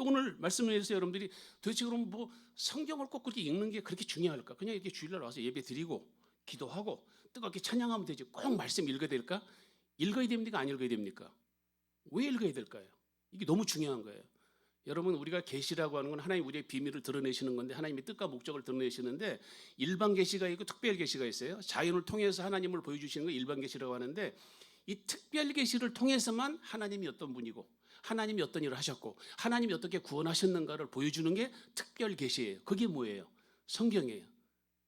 오늘 말씀을 해서 여러분들이 도대체 그럼 뭐 성경을 꼭 그렇게 읽는 게 그렇게 중요할까? 그냥 이렇게 주일날 와서 예배 드리고 기도하고 뜨겁게 찬양하면 되지, 꼭 말씀 읽어야 될까? 읽어야 됩니까? 안 읽어야 됩니까? 왜 읽어야 될까요? 이게 너무 중요한 거예요. 여러분, 우리가 계시라고 하는 건 하나님 우리의 비밀을 드러내시는 건데, 하나님의 뜻과 목적을 드러내시는데, 일반 계시가 있고 특별 계시가 있어요. 자연을 통해서 하나님을 보여주시는 걸 일반 계시라고 하는데, 이 특별 계시를 통해서만 하나님이 어떤 분이고 하나님이 어떤 일을 하셨고 하나님이 어떻게 구원하셨는가를 보여주는 게 특별 계시예요. 그게 뭐예요? 성경이에요.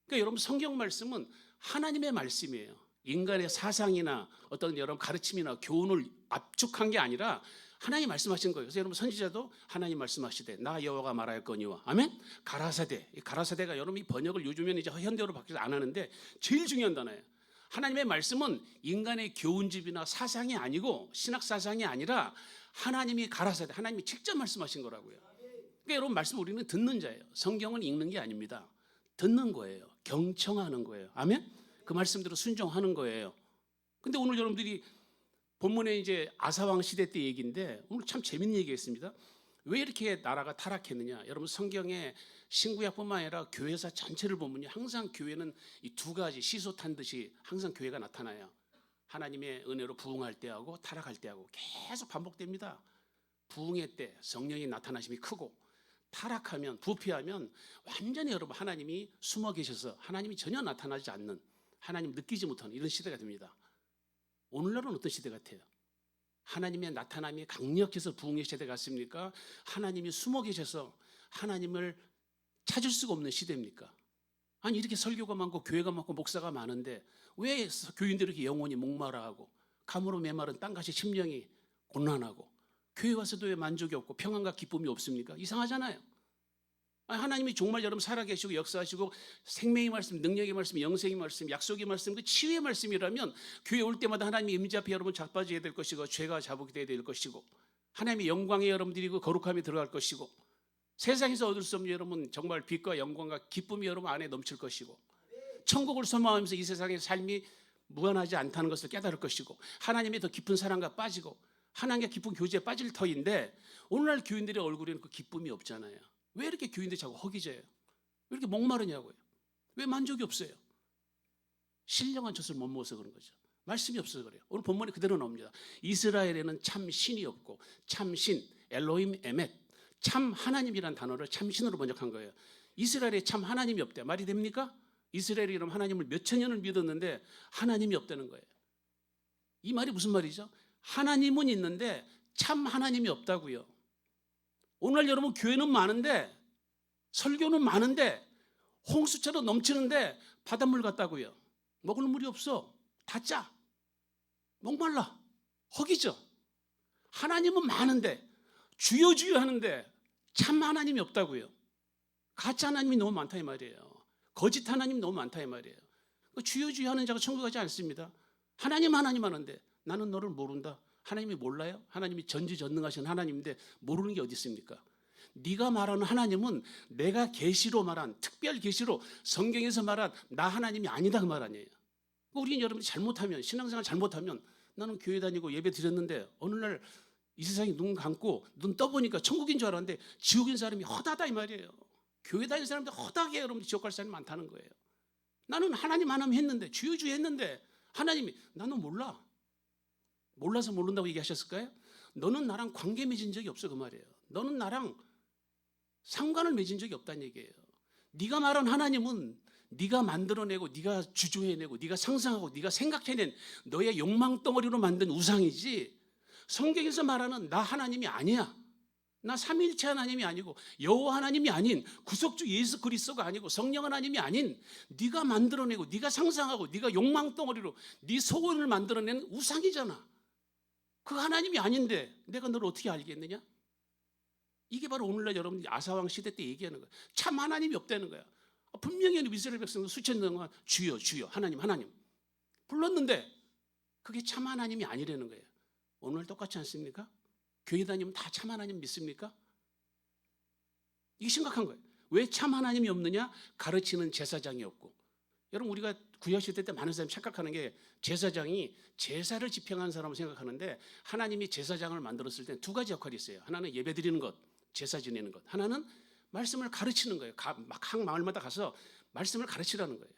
그러니까 여러분, 성경 말씀은 하나님의 말씀이에요. 인간의 사상이나 어떤 여러분 가르침이나 교훈을 압축한 게 아니라 하나님 말씀하신 거예요. 그래서 여러분 선지자도 하나님 말씀하시되 나 여호와가 말하였거니와 아멘. 가라사대. 이 가라사대가 여러분 이 번역을 요즘에는 이제 현대어로 바뀌어서 안 하는데 제일 중요한 단어예요. 하나님의 말씀은 인간의 교훈집이나 사상이 아니고 신학 사상이 아니라 하나님이 가라사대, 하나님이 직접 말씀하신 거라고요. 그러니까 여러분 말씀 우리는 듣는 자예요. 성경은 읽는 게 아닙니다. 듣는 거예요. 경청하는 거예요. 아멘. 그 말씀대로 순종하는 거예요. 근데 오늘 여러분들이 본문에 이제 아사왕 시대 때 얘기인데 오늘 참 재밌는 얘기했습니다. 왜 이렇게 나라가 타락했느냐? 여러분 성경에 신구약뿐만 아니라 교회사 전체를 보면요, 항상 교회는 이 두 가지 시소 탄 듯이 항상 교회가 나타나요. 하나님의 은혜로 부흥할 때하고 타락할 때하고 계속 반복됩니다. 부흥의 때 성령의 나타나심이 크고 타락하면 부패하면 완전히 여러분 하나님이 숨어 계셔서 하나님이 전혀 나타나지 않는, 하나님 느끼지 못하는 이런 시대가 됩니다. 오늘날은 어떤 시대 같아요? 하나님의 나타남이 강력해서 부흥의 시대 같습니까? 하나님이 숨어 계셔서 하나님을 찾을 수가 없는 시대입니까? 아니 이렇게 설교가 많고 교회가 많고 목사가 많은데 왜 교인들이 이렇게 영혼이 목마라하고 감으로 메마른 땅같이 심령이 곤란하고 교회 와서도 왜 만족이 없고 평안과 기쁨이 없습니까? 이상하잖아요. 아니, 하나님이 정말 여러분 살아계시고 역사하시고 생명의 말씀, 능력의 말씀, 영생의 말씀, 약속의 말씀, 그 치유의 말씀이라면 교회 올 때마다 하나님의 임재 앞에 여러분 자빠져야 될 것이고 죄가 자복이 돼야 될 것이고 하나님의 영광에 여러분들이 그 거룩함이 들어갈 것이고 세상에서 얻을 수 없는 여러분 정말 빛과 영광과 기쁨이 여러분 안에 넘칠 것이고 천국을 소망하면서 이 세상의 삶이 무한하지 않다는 것을 깨달을 것이고 하나님의 더 깊은 사랑과 빠지고 하나님과 깊은 교제에 빠질 터인데 오늘날 교인들의 얼굴에는 그 기쁨이 없잖아요. 왜 이렇게 교인들이 자꾸 허기져요? 왜 이렇게 목마르냐고요? 왜 만족이 없어요? 신령한 젖을 못 먹어서 그런 거죠. 말씀이 없어서 그래요. 오늘 본문에 그대로 나옵니다. 이스라엘에는 참 신이 없고 참 신, 엘로힘 에멧, 참 하나님이란 단어를 참 신으로 번역한 거예요. 이스라엘에 참 하나님이 없대. 말이 됩니까? 이스라엘이 그럼 하나님을 몇천 년을 믿었는데 하나님이 없다는 거예요. 이 말이 무슨 말이죠? 하나님은 있는데 참 하나님이 없다고요. 오늘 여러분 교회는 많은데 설교는 많은데 홍수처럼 넘치는데 바닷물 같다고요. 먹을 물이 없어. 다 짜. 목말라. 허기져. 하나님은 많은데 주여 주여 하는데 참 하나님이 없다고요. 가짜 하나님이 너무 많다 이 말이에요. 거짓 하나님이 너무 많다 이 말이에요. 주여 주여 하는 자가 천국 가지 않습니다. 하나님 하는데 나는 너를 모른다. 하나님이 몰라요? 하나님이 전지전능하신 하나님인데 모르는 게 어디 있습니까? 네가 말하는 하나님은 내가 계시로 말한 특별 계시로 성경에서 말한 나 하나님이 아니다 그 말 아니에요. 우리 여러분이 잘못하면 신앙생활 잘못하면 나는 교회 다니고 예배 드렸는데 어느 날 이 세상에 눈 감고 눈 떠보니까 천국인 줄 알았는데 지옥인 사람이 허다다 이 말이에요. 교회 다니는 사람들 허다하게 여러분들 지옥 갈 사람이 많다는 거예요. 나는 하나님 했는데 주여 주여 했는데 하나님이 나는 몰라. 몰라서 모른다고 얘기하셨을까요? 너는 나랑 관계 맺은 적이 없어 그 말이에요. 너는 나랑 상관을 맺은 적이 없다는 얘기예요. 네가 말한 하나님은 네가 만들어내고 네가 주조해내고 네가 상상하고 네가 생각해낸 너의 욕망 덩어리로 만든 우상이지 성경에서 말하는 나 하나님이 아니야. 나 삼위일체 하나님이 아니고 여호와 하나님이 아닌 구속주 예수 그리스도가 아니고 성령 하나님이 아닌 네가 만들어내고 네가 상상하고 네가 욕망 덩어리로 네 소원을 만들어낸 우상이잖아. 그 하나님이 아닌데 내가 너를 어떻게 알겠느냐? 이게 바로 오늘날 여러분들이 아사왕 시대 때 얘기하는 거예요. 참 하나님이 없다는 거야. 분명히 이스라엘 백성은 수천 년 동안 주여 주여 하나님 불렀는데 그게 참 하나님이 아니라는 거예요. 오늘 똑같지 않습니까? 교회 다니면 다 참 하나님 믿습니까? 이게 심각한 거예요. 왜 참 하나님이 없느냐? 가르치는 제사장이 없고. 여러분 우리가 구약시대 때 많은 사람이 착각하는 게 제사장이 제사를 집행하는 사람을 생각하는데 하나님이 제사장을 만들었을 때 두 가지 역할이 있어요. 하나는 예배 드리는 것, 제사 지내는 것. 하나는 말씀을 가르치는 거예요. 각 마을마다 가서 말씀을 가르치라는 거예요.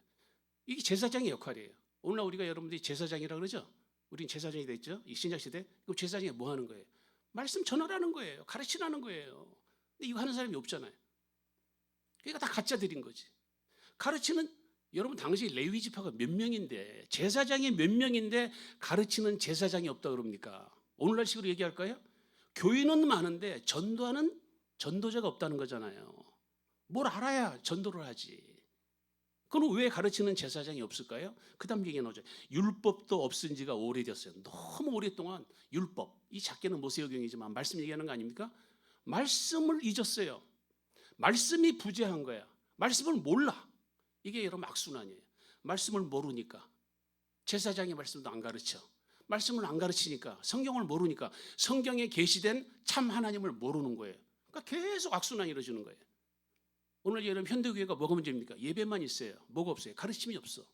이게 제사장의 역할이에요. 오늘날 우리가 여러분들이 제사장이라고 그러죠? 우린 제사장이 됐죠? 이 신약시대. 그럼 제사장이 뭐 하는 거예요? 말씀 전하라는 거예요. 가르치라는 거예요. 근데 이거 하는 사람이 없잖아요. 그러니까 다 가짜 드린 거지. 가르치는 여러분 당시 레위 지파가 몇 명인데 제사장이 몇 명인데 가르치는 제사장이 없다 그럽니까? 오늘날식으로 얘기할까요? 교인은 많은데 전도하는 전도자가 없다는 거잖아요. 뭘 알아야 전도를 하지. 그럼 왜 가르치는 제사장이 없을까요? 그 다음 얘기가 나오죠. 율법도 없은 지가 오래됐어요. 너무 오랫동안 율법, 이 작게는 모세오경이지만 말씀 얘기하는 거 아닙니까? 말씀을 잊었어요. 말씀이 부재한 거야. 말씀을 몰라. 이게 여러분 악순환이에요. 말씀을 모르니까 제사장의 말씀도 안 가르쳐. 말씀을 안 가르치니까, 성경을 모르니까 성경에 계시된 참 하나님을 모르는 거예요. 그러니까 계속 악순환이 이루어지는 거예요. 오늘 여러분 현대교회가 뭐가 문제입니까? 예배만 있어요. 뭐가 없어요? 가르침이 없어.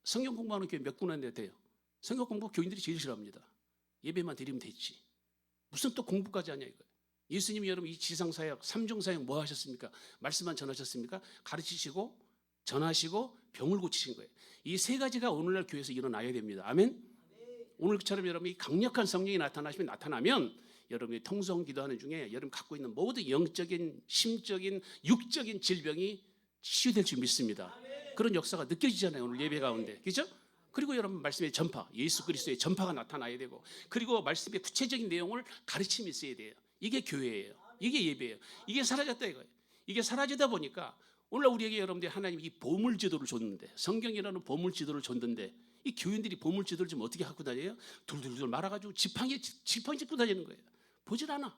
성경 공부하는 교회 몇 군데 돼요. 성경 공부 교인들이 제일 싫어합니다. 예배만 드리면 됐지. 무슨 또 공부까지 하냐 이거예요. 예수님이 여러분 이 지상사역, 삼중사역 뭐 하셨습니까? 말씀만 전하셨습니까? 가르치시고 전하시고 병을 고치신 거예요. 이 세 가지가 오늘날 교회에서 일어나야 됩니다. 아멘? 오늘처럼 여러분이 강력한 성령이 나타나면 여러분이 통성 기도하는 중에 여러분 갖고 있는 모든 영적인, 심적인, 육적인 질병이 치유될 줄 믿습니다. 그런 역사가 느껴지잖아요. 오늘 예배 가운데. 그렇죠? 그리고 여러분 말씀의 전파, 예수 그리스도의 전파가 나타나야 되고, 그리고 말씀의 구체적인 내용을 가르침이 있어야 돼요. 이게 교회예요. 이게 예배예요. 이게 사라졌다 이거예요. 이게 사라지다 보니까 오늘 우리에게 여러분들이 하나님이 이 보물 지도를 줬는데, 성경이라는 보물 지도를 줬는데, 이 교인들이 보물 지도를 좀 어떻게 갖고 다녀요? 둘둘둘 말아가지고 지팡이 짚고 다니는 거예요. 보질 않아.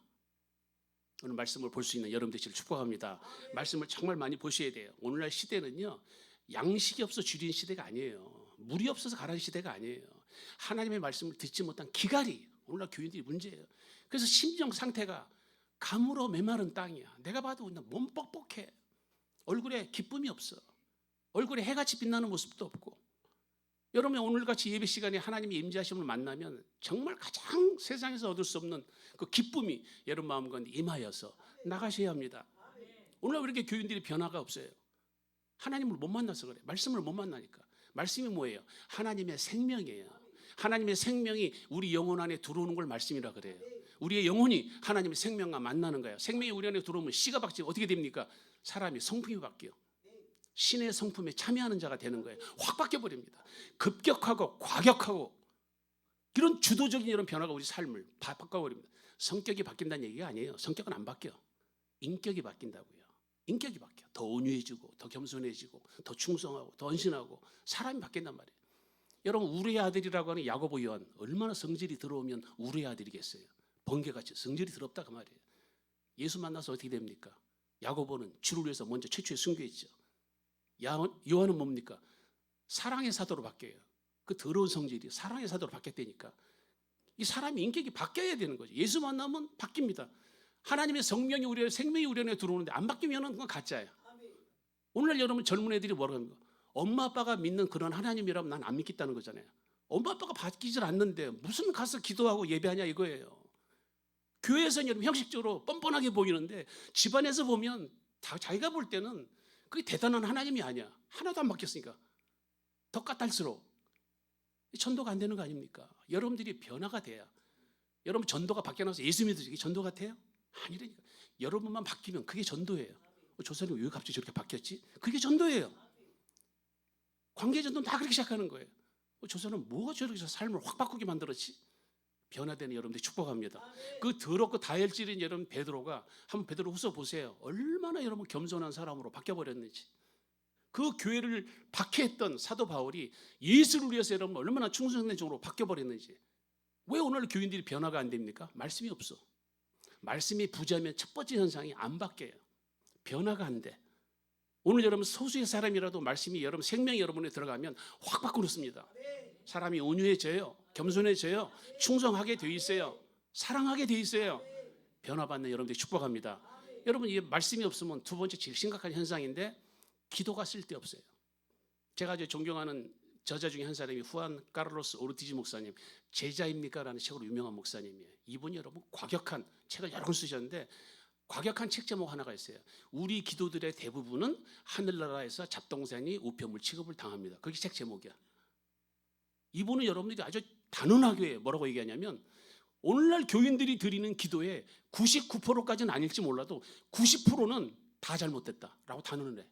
오늘 말씀을 볼 수 있는 여러분 되시길 축복합니다. 말씀을 정말 많이 보셔야 돼요. 오늘날 시대는요, 양식이 없어 줄인 시대가 아니에요. 물이 없어서 가라는 시대가 아니에요. 하나님의 말씀을 듣지 못한 기갈이 오늘날 교인들이 문제예요. 그래서 심정 상태가 가물어 메마른 땅이야. 내가 봐도 그냥 몸 뻑뻑해. 얼굴에 기쁨이 없어. 얼굴에 해같이 빛나는 모습도 없고. 여러분 오늘같이 예배 시간에 하나님의 임재하심을 만나면 정말 가장 세상에서 얻을 수 없는 그 기쁨이 여러분 마음 가운데 임하여서 나가셔야 합니다. 오늘 왜 이렇게 교인들이 변화가 없어요? 하나님을 못 만나서 그래. 말씀을 못 만나니까. 말씀이 뭐예요? 하나님의 생명이에요. 하나님의 생명이 우리 영혼 안에 들어오는 걸 말씀이라 그래요. 우리의 영혼이 하나님의 생명과 만나는 거예요. 생명이 우리 안에 들어오면 씨가 박히고 어떻게 됩니까? 사람이 성품이 바뀌어. 신의 성품에 참여하는 자가 되는 거예요. 확 바뀌어버립니다. 급격하고 과격하고 이런 주도적인 이런 변화가 우리 삶을 바꿔버립니다. 성격이 바뀐다는 얘기가 아니에요. 성격은 안 바뀌어. 인격이 바뀐다고요. 인격이 바뀌어. 더 온유해지고 더 겸손해지고 더 충성하고 더 헌신하고 사람이 바뀐단 말이에요. 여러분 우리의 아들이라고 하는 야고보 요한 얼마나 성질이 들어오면 우리의 아들이겠어요. 번개같이 성질이 더럽다 그 말이에요. 예수 만나서 어떻게 됩니까? 야고보는 주를 위해서 먼저 최초에 순교했죠. 요한은 뭡니까? 사랑의 사도로 바뀌어요. 그 더러운 성질이 사랑의 사도로 바뀌었다니까. 이 사람이 인격이 바뀌어야 되는 거죠. 예수 만나면 바뀝니다. 하나님의 성령이 우리 생명이 우리 안에 들어오는데 안 바뀌면 그건 가짜예요. 오늘날 여러분 젊은 애들이 뭐라고 합니까? 엄마 아빠가 믿는 그런 하나님이라면 난 안 믿겠다는 거잖아요. 엄마 아빠가 바뀌질 않는데 무슨 가서 기도하고 예배하냐 이거예요. 교회에서는 여러분 형식적으로 뻔뻔하게 보이는데 집안에서 보면 자기가 볼 때는 그게 대단한 하나님이 아니야. 하나도 안 바뀌었으니까 더 까탈스러워. 전도가 안 되는 거 아닙니까? 여러분들이 변화가 돼야. 여러분 전도가 바뀌어나서 예수 믿으시 이게 전도 같아요? 아니라니까. 여러분만 바뀌면 그게 전도예요. 저 사람이 왜 갑자기 저렇게 바뀌었지? 그게 전도예요. 관계 전도는 다 그렇게 시작하는 거예요. 저 사람 뭐가 저렇게 삶을 확 바꾸게 만들었지? 변화되는 여러분들 축복합니다. 그 더럽고 다혈질인 여러분 베드로가 한번 베드로 후서 보세요. 얼마나 여러분 겸손한 사람으로 바뀌어버렸는지. 그 교회를 박해했던 사도 바울이 예수를 위해서 여러분 얼마나 충성된 종으로 바뀌어버렸는지. 왜 오늘 교인들이 변화가 안 됩니까? 말씀이 없어. 말씀이 부재하면 첫 번째 현상이 안 바뀌어요. 변화가 안 돼. 오늘 여러분 소수의 사람이라도 말씀이 여러분 생명이 여러분에 들어가면 확 바꾸었습니다. 사람이 온유해져요. 겸손해져요. 충성하게 돼 있어요. 사랑하게 돼 있어요. 변화받는 여러분들이 축복합니다. 여러분 이 말씀이 없으면 두 번째 제일 심각한 현상인데 기도가 쓸데없어요. 제가 존경하는 저자 중에 한 사람이 후안 카를로스 오르티지 목사님, 제자입니까? 라는 책으로 유명한 목사님이에요. 이분이 여러분 과격한 책을 여러 권 쓰셨는데 과격한 책 제목 하나가 있어요. 우리 기도들의 대부분은 하늘나라에서 잡동사니 우편물 취급을 당합니다. 그게 책 제목이야. 이분은 여러분들이 아주 단언하게 뭐라고 얘기하냐면 오늘날 교인들이 드리는 기도의 99%까지는 아닐지 몰라도 90%는 다 잘못됐다라고 단언을 해.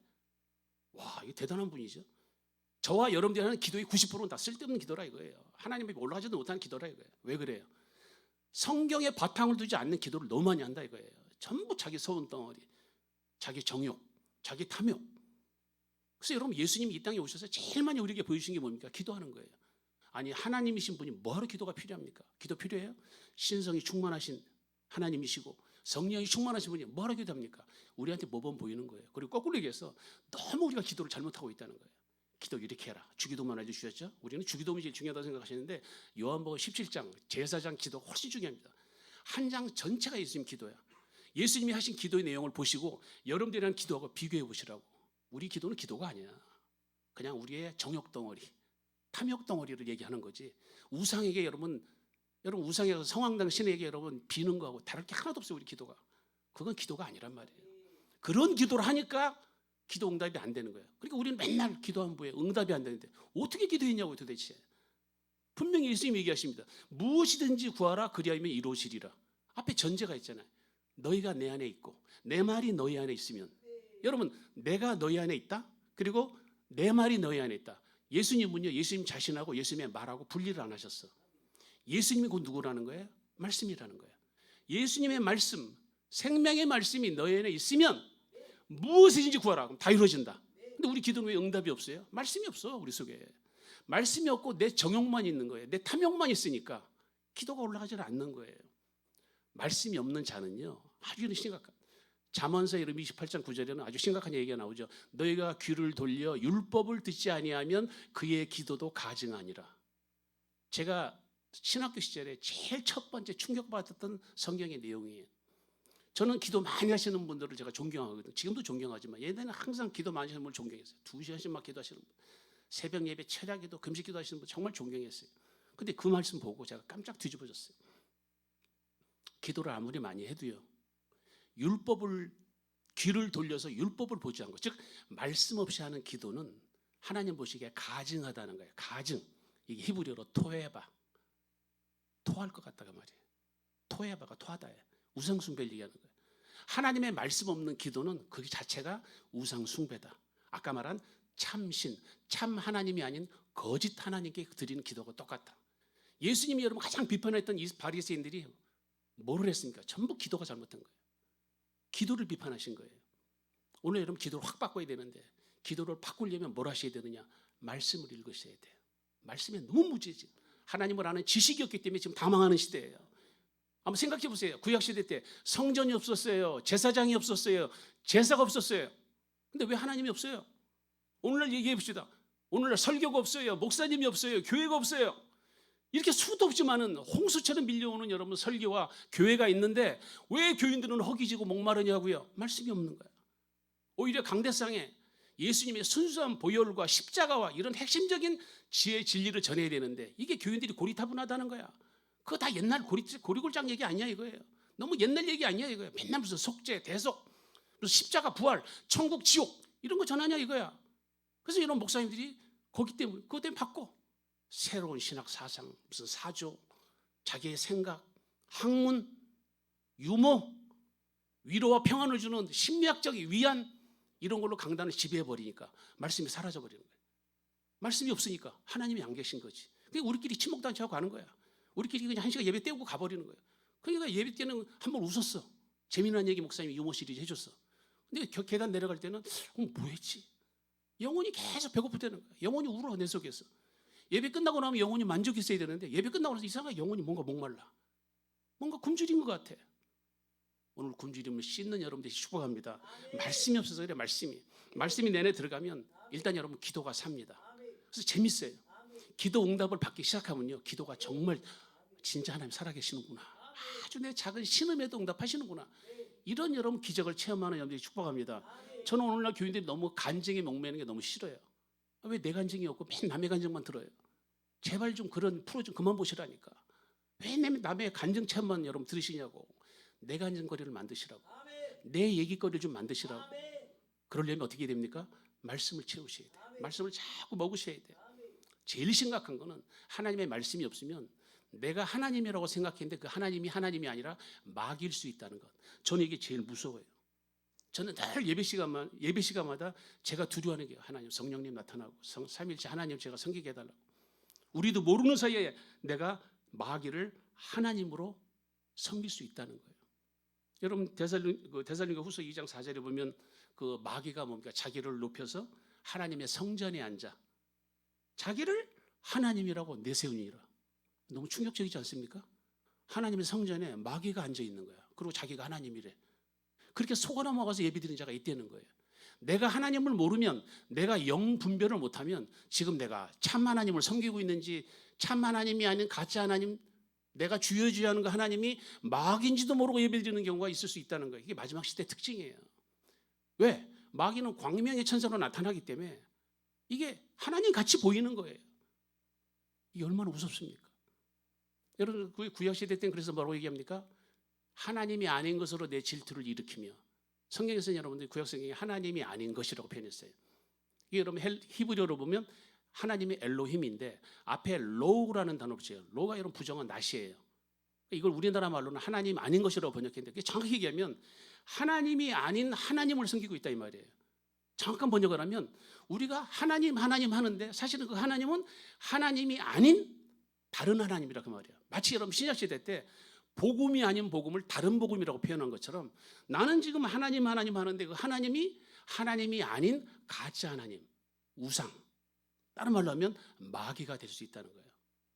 와, 이게 대단한 분이죠. 저와 여러분들이 하는 기도의 90%는 다 쓸데없는 기도라 이거예요. 하나님에게 올라가지도 못하는 기도라 이거예요. 왜 그래요? 성경에 바탕을 두지 않는 기도를 너무 많이 한다 이거예요. 전부 자기 소원 덩어리, 자기 정욕, 자기 탐욕. 그래서 여러분 예수님이 이 땅에 오셔서 제일 많이 우리에게 보여주신 게 뭡니까? 기도하는 거예요. 아니 하나님이신 분이 뭐하러 기도가 필요합니까? 기도 필요해요? 신성이 충만하신 하나님이시고 성령이 충만하신 분이 뭐하러 기도합니까? 우리한테 모범 보이는 거예요. 그리고 거꾸로 얘기해서 너무 우리가 기도를 잘못하고 있다는 거예요. 기도 이렇게 해라. 주기도만 해주셨죠? 우리는 주기도문이 제일 중요하다고 생각하시는데 요한복음 17장 제사장 기도 훨씬 중요합니다. 한 장 전체가 예수님 기도야. 예수님이 하신 기도의 내용을 보시고 여러분들이랑 기도하고 비교해 보시라고. 우리 기도는 기도가 아니야. 그냥 우리의 정욕 덩어리, 탐욕 덩어리를 얘기하는 거지. 우상에게 여러분 우상에서 성황당 신에게 여러분 비는 거하고 다를 게 하나도 없어요. 우리 기도가. 그건 기도가 아니란 말이에요. 그런 기도를 하니까 기도 응답이 안 되는 거예요. 그러니까 우리는 맨날 기도한 후에 응답이 안 되는데 어떻게 기도했냐고요 도대체. 분명히 예수님이 얘기하십니다. 무엇이든지 구하라 그리하면 이루어지리라. 앞에 전제가 있잖아요. 너희가 내 안에 있고 내 말이 너희 안에 있으면. 여러분 내가 너희 안에 있다. 그리고 내 말이 너희 안에 있다. 예수님은요. 예수님 자신하고 예수님의 말하고 분리를 안 하셨어. 예수님이 곧 누구라는 거예요? 말씀이라는 거예요. 예수님의 말씀, 생명의 말씀이 너희 안에 있으면 무엇이든지 구하라. 그럼 다 이루어진다. 근데 우리 기도는 왜 응답이 없어요? 말씀이 없어 우리 속에. 말씀이 없고 내 정욕만 있는 거예요. 내 탐욕만 있으니까 기도가 올라가지 않는 거예요. 말씀이 없는 자는요. 아주 심각한. 잠언서 28장 9절에는 아주 심각한 얘기가 나오죠. 너희가 귀를 돌려 율법을 듣지 아니하면 그의 기도도 가증하니라. 제가 신학교 시절에 제일 첫 번째 충격받았던 성경의 내용이에요. 저는 기도 많이 하시는 분들을 제가 존경하거든요. 지금도 존경하지만 예전에는 항상 기도 많이 하시는 분을 존경했어요. 2시간씩 막 기도하시는 분. 새벽 예배, 철야 기도, 금식 기도 하시는 분 정말 존경했어요. 근데 그 말씀 보고 제가 깜짝 뒤집어졌어요. 기도를 아무리 많이 해도요. 율법을 귀를 돌려서 율법을 보지 않고 즉 말씀 없이 하는 기도는 하나님 보시기에 가증하다는 거예요. 가증. 이게 히브리어로 토해바. 토할 것 같다가 말이에요. 토해바가 토하다예요. 우상 숭배를 얘기하는 거예요. 하나님의 말씀 없는 기도는 그 자체가 우상 숭배다. 아까 말한 참신, 참 하나님이 아닌 거짓 하나님께 드리는 기도가 똑같다. 예수님이 여러분 가장 비판했던 이 바리새인들이 뭐를 했습니까? 전부 기도가 잘못된 거예요. 기도를 비판하신 거예요. 오늘 여러분 기도를 확 바꿔야 되는데 기도를 바꾸려면 뭘 하셔야 되느냐? 말씀을 읽으셔야 돼요. 말씀에 너무 무지지. 하나님을 아는 지식이 없기 때문에 지금 다 망하는 시대예요. 한번 생각해 보세요. 구약시대 때 성전이 없었어요. 제사장이 없었어요. 제사가 없었어요. 근데 왜 하나님이 없어요? 오늘날 얘기해 봅시다. 오늘날 설교가 없어요. 목사님이 없어요. 교회가 없어요. 이렇게 수도 없이 많은 홍수처럼 밀려오는 여러분 설교와 교회가 있는데 왜 교인들은 허기지고 목마르냐고요? 말씀이 없는 거예요. 오히려 강대상에 예수님의 순수한 보혈과 십자가와 이런 핵심적인 지혜의 진리를 전해야 되는데 이게 교인들이 고리타분하다는 거야. 그거 다 옛날 고리골장 얘기 아니야 이거예요. 너무 옛날 얘기 아니야 이거예요. 맨날 무슨 속죄, 대속, 무슨 십자가, 부활, 천국, 지옥 이런 거 전하냐 이거야. 그래서 이런 목사님들이 거기 때문에 그것 때문에 바꿔. 새로운 신학 사상, 무슨 사조, 자기의 생각, 학문, 유머, 위로와 평안을 주는 심리학적인 위안 이런 걸로 강단을 지배해버리니까 말씀이 사라져버리는 거예요. 말씀이 없으니까 하나님이 안 계신 거지. 그러니까 우리끼리 친목단체하고 가는 거야. 우리끼리 그냥 한 시간 예배 때우고 가버리는 거예요. 그러니까 예배 때는 한 번 웃었어. 재미난 얘기 목사님이 유머 시리즈 해줬어. 근데 계단 내려갈 때는 뭐 했지? 영혼이 계속 배고프다는 거야. 영혼이 울어 내 속에서. 예배 끝나고 나면 영혼이 만족이 있어야 되는데 예배 끝나고 나서 이상하게 영혼이 뭔가 목말라. 뭔가 굶주린 것 같아. 오늘 굶주림을 씻는 여러분들이 축복합니다. 말씀이 없어서 그래. 말씀이 내내 들어가면 일단 여러분 기도가 삽니다. 그래서 재밌어요. 기도 응답을 받기 시작하면요. 기도가 정말 진짜 하나님 살아계시는구나. 아주 내 작은 신음에도 응답하시는구나. 이런 여러분 기적을 체험하는 여러분들이 축복합니다. 저는 오늘날 교인들이 너무 간증에 목매는 게 너무 싫어요. 왜 내 간증이 없고 맨 남의 간증만 들어요? 제발 좀 그런 프로 좀 그만 보시라니까. 왜 남의 간증 체험만 여러분 들으시냐고. 내 간증거리를 만드시라고. 내 얘기거리를 좀 만드시라고. 그러려면 어떻게 됩니까? 말씀을 채우셔야 돼요. 말씀을 자꾸 먹으셔야 돼요. 제일 심각한 거는 하나님의 말씀이 없으면 내가 하나님이라고 생각했는데 그 하나님이 하나님이 아니라 마귀일 수 있다는 것. 저는 이게 제일 무서워요. 저는 늘 예배 시간마다 제가 두려워하는 게 하나님 성령님 나타나고 삼일째 하나님 제가 섬기게 해달라고. 우리도 모르는 사이에 내가 마귀를 하나님으로 섬길 수 있다는 거예요. 여러분 데살로니가 후서 2장 4절에 보면 그 마귀가 뭡니까? 자기를 높여서 하나님의 성전에 앉아 자기를 하나님이라고 내세우니라. 너무 충격적이지 않습니까? 하나님의 성전에 마귀가 앉아 있는 거야. 그리고 자기가 하나님이래. 그렇게 속아 넘어가서 예배드리는 자가 있다는 거예요. 내가 하나님을 모르면, 내가 영 분별을 못하면 지금 내가 참 하나님을 섬기고 있는지, 참 하나님이 아닌 가짜 하나님, 내가 주여주여하는 그 하나님이 마귀인지도 모르고 예배드리는 경우가 있을 수 있다는 거예요. 이게 마지막 시대 특징이에요. 왜? 마귀는 광명의 천사로 나타나기 때문에 이게 하나님 같이 보이는 거예요. 이게 얼마나 무섭습니까? 여러분 구약시대 때는 그래서 뭐라고 얘기합니까? 하나님이 아닌 것으로 내 질투를 일으키며, 성경에서는 여러분들 구약성경에 하나님이 아닌 것이라고 표현했어요. 이게 여러분 히브리어로 보면 하나님이 엘로힘인데 앞에 로우라는 단어를 붙여요. 로우가 여러분 부정한 낫이에요. 이걸 우리나라 말로는 하나님 아닌 것이라고 번역했는데 정확히 얘기하면 하나님이 아닌 하나님을 섬기고 있다 이 말이에요. 정확한 번역을 하면 우리가 하나님 하는데 사실은 그 하나님은 하나님이 아닌 다른 하나님이라고 말이에요. 마치 여러분 신약시대 때 복음이 아닌 복음을 다른 복음이라고 표현한 것처럼 나는 지금 하나님 하는데 그 하나님이 아닌 가짜 하나님, 우상, 다른 말로 하면 마귀가 될 수 있다는 거예요.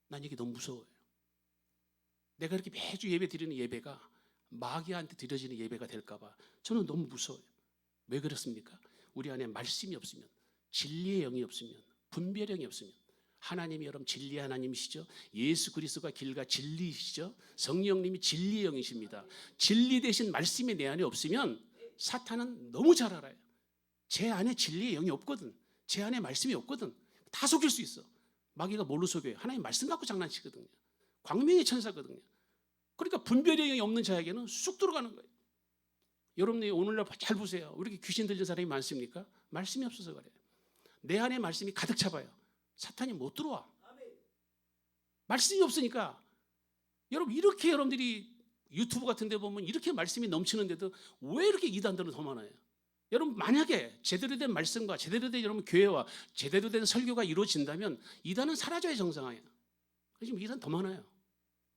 난 이게 너무 무서워요. 내가 이렇게 매주 예배 드리는 예배가 마귀한테 드려지는 예배가 될까 봐 저는 너무 무서워요. 왜 그렇습니까? 우리 안에 말씀이 없으면, 진리의 영이 없으면, 분별의 영이 없으면, 하나님이 여러분 진리의 하나님이시죠. 예수 그리스도가 길과 진리이시죠. 성령님이 진리의 영이십니다. 진리 대신 말씀이 내 안에 없으면 사탄은 너무 잘 알아요. 제 안에 진리의 영이 없거든. 제 안에 말씀이 없거든. 다 속일 수 있어. 마귀가 뭘로 속여요? 하나님 말씀 갖고 장난치거든요. 광명의 천사거든요. 그러니까 분별의 영이 없는 자에게는 쑥 들어가는 거예요. 여러분이 오늘날 잘 보세요. 왜 이렇게 귀신 들린 사람이 많습니까? 말씀이 없어서 그래요. 내 안에 말씀이 가득 차봐요. 사탄이 못 들어와. 말씀이 없으니까. 여러분 이렇게 여러분들이 유튜브 같은 데 보면 이렇게 말씀이 넘치는데도 왜 이렇게 이단들은 더 많아요? 여러분 만약에 제대로 된 말씀과 제대로 된 여러분 교회와 제대로 된 설교가 이루어진다면 이단은 사라져야 정상이에요. 지금 이단 더 많아요.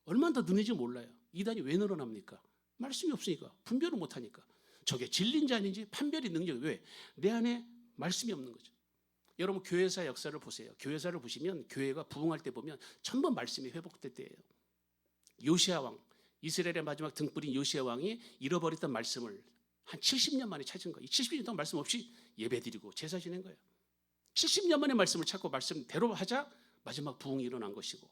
얼마나 더 느는지 몰라요. 이단이 왜 늘어납니까? 말씀이 없으니까, 분별을 못하니까. 저게 진리인지 아닌지 판별이 능력이 왜? 내 안에 말씀이 없는 거죠. 여러분 교회사 역사를 보세요. 교회사를 보시면 교회가 부흥할 때 보면 전부 말씀이 회복될 때예요. 요시야 왕, 이스라엘의 마지막 등불인 요시야 왕이 잃어버렸던 말씀을 한 70년 만에 찾은 거예요. 70년 동안 말씀 없이 예배드리고 제사 지낸 거예요. 70년 만에 말씀을 찾고 말씀대로 하자 마지막 부흥이 일어난 것이고,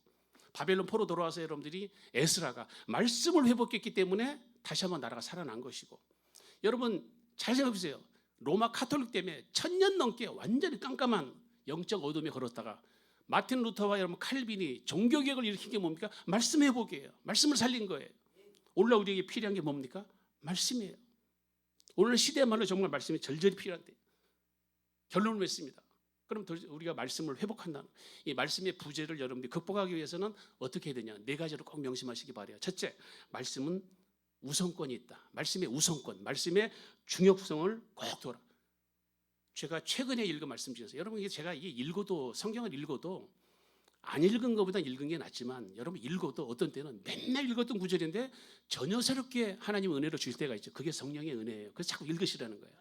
바벨론 포로 돌아와서 여러분들이 에스라가 말씀을 회복했기 때문에 다시 한번 나라가 살아난 것이고, 여러분 잘 생각해 보세요. 로마 카톨릭 때문에 1000년 넘게 완전히 깜깜한 영적 어둠에 걸었다가 마틴 루터와 여러분 칼빈이 종교개혁을 일으킨 게 뭡니까? 말씀 회복이에요. 말씀을 살린 거예요. 오늘 우리에게 필요한 게 뭡니까? 말씀이에요. 오늘 시대야말로 정말 말씀이 절절히 필요한데 결론을 맺습니다. 그럼 우리가 말씀을 회복한다는, 이 말씀의 부재를 여러분들이 극복하기 위해서는 어떻게 해야 되냐? 4가지를 꼭 명심하시기 바라요. 첫째, 말씀은 우선권이 있다. 말씀의 우선권, 말씀의 중요성을 꼭 둬라. 제가 최근에 읽은 말씀 중에서 여러분, 이게 제가 이게 읽어도, 성경을 읽어도 안 읽은 것보다 읽은 게 낫지만 여러분 읽어도 어떤 때는 맨날 읽었던 구절인데 전혀 새롭게 하나님 은혜를 주실 때가 있죠. 그게 성령의 은혜예요. 그래서 자꾸 읽으시라는 거예요.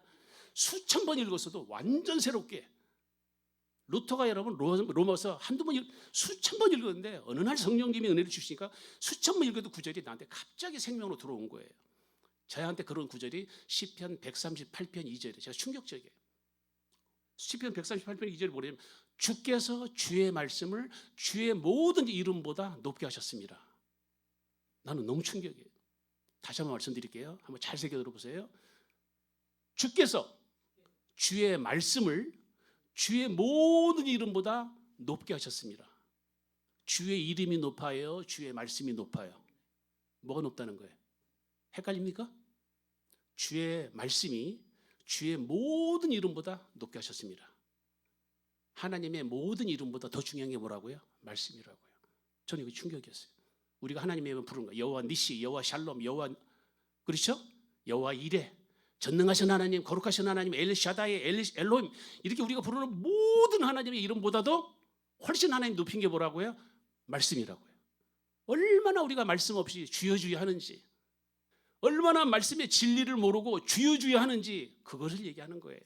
수천 번 읽었어도 완전 새롭게. 루터가 여러분 로마서 한두 번 수천 번 읽었는데 어느 날 성령님이 은혜를 주시니까 수천 번 읽어도 구절이 나한테 갑자기 생명으로 들어온 거예요. 저한테 그런 구절이 시편 138편 2절에 제가 충격적이에요. 시편 138편 2절이 뭐냐면 주께서 주의 말씀을 주의 모든 이름보다 높게 하셨습니다. 나는 너무 충격이에요. 다시 한번 말씀드릴게요. 한번 잘 새겨 들어보세요. 주께서 주의 말씀을 주의 모든 이름보다 높게 하셨습니다. 주의 이름이 높아요? 주의 말씀이 높아요? 뭐가 높다는 거예요? 헷갈립니까? 주의 말씀이 주의 모든 이름보다 높게 하셨습니다. 하나님의 모든 이름보다 더 중요한 게 뭐라고요? 말씀이라고요. 저는 이거 충격이었어요. 우리가 하나님의 이름 부르는 거, 여호와 니시, 여호와 샬롬, 여호와, 그렇죠? 여호와 이레, 전능하신 하나님, 거룩하신 하나님, 엘샤다이, 엘로힘, 이렇게 우리가 부르는 모든 하나님의 이름보다도 훨씬 하나님 높인 게 뭐라고요? 말씀이라고요. 얼마나 우리가 말씀 없이 주여 주여 하는지, 얼마나 말씀의 진리를 모르고 주여주여 하는지 그것을 얘기하는 거예요.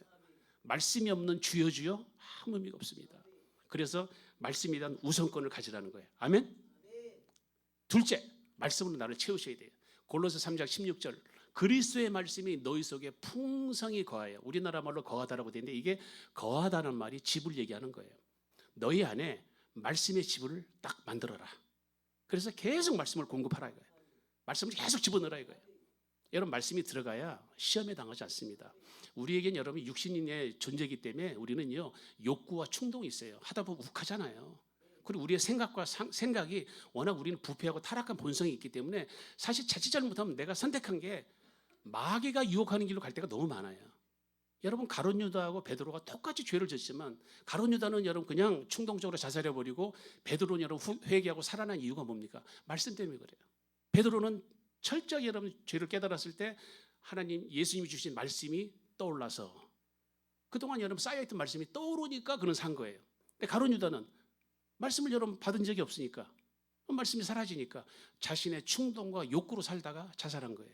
말씀이 없는 주여주여 아무 의미가 없습니다. 그래서 말씀에 대한 우선권을 가지라는 거예요. 아멘. 둘째, 말씀으로 나를 채우셔야 돼요. 골로새 3장 16절 그리스도의 말씀이 너희 속에 풍성히 거하여, 우리나라 말로 거하다라고 되는데 이게 거하다는 말이 집을 얘기하는 거예요. 너희 안에 말씀의 집을 딱 만들어라. 그래서 계속 말씀을 공급하라 이거예요. 말씀을 계속 집어넣으라 이거예요. 여러분 말씀이 들어가야 시험에 당하지 않습니다. 우리에겐 여러분 육신의 존재이기 때문에 우리는요 욕구와 충동이 있어요. 하다 보면 욱하잖아요. 그리고 우리의 생각과 생각이 워낙 우리는 부패하고 타락한 본성이 있기 때문에 사실 자칫 잘못하면 내가 선택한 게 마귀가 유혹하는 길로 갈 때가 너무 많아요. 여러분 가룟 유다하고 베드로가 똑같이 죄를 졌지만 가룟 유다는 여러분 그냥 충동적으로 자살해버리고 베드로는 여러분 회개하고 살아난 이유가 뭡니까? 말씀 때문에 그래요. 베드로는 철저히 여러분 죄를 깨달았을 때 하나님 예수님이 주신 말씀이 떠올라서 그동안 여러분 쌓여있던 말씀이 떠오르니까 그는 산 거예요. 근데 가룟 유다는 말씀을 여러분 받은 적이 없으니까 말씀이 사라지니까 자신의 충동과 욕구로 살다가 자살한 거예요.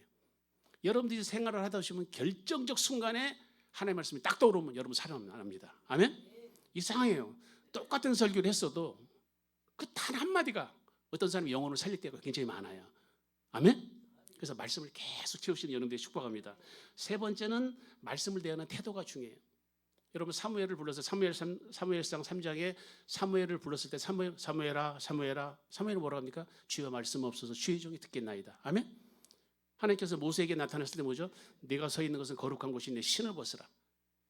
여러분들이 생활을 하다 보시면 결정적 순간에 하나님의 말씀이 딱 떠오르면 여러분 살아납니다. 아멘? 이상해요. 똑같은 설교를 했어도 그 단 한마디가 어떤 사람이 영혼을 살릴 때가 굉장히 많아요. 아멘? 그래서 말씀을 계속 채우시는 여러분들이 축복합니다. 세 번째는 말씀을 대하는 태도가 중요해요. 여러분 사무엘을 불러서 사무엘상 3장에 사무엘을 불렀을 때 사무엘아 사무엘은 뭐라고 합니까? 주여 말씀 없어서 주의 종이 듣겠나이다. 아멘? 하나님께서 모세에게 나타났을 때 뭐죠? 네가 서 있는 것은 거룩한 곳인데 신을 벗으라.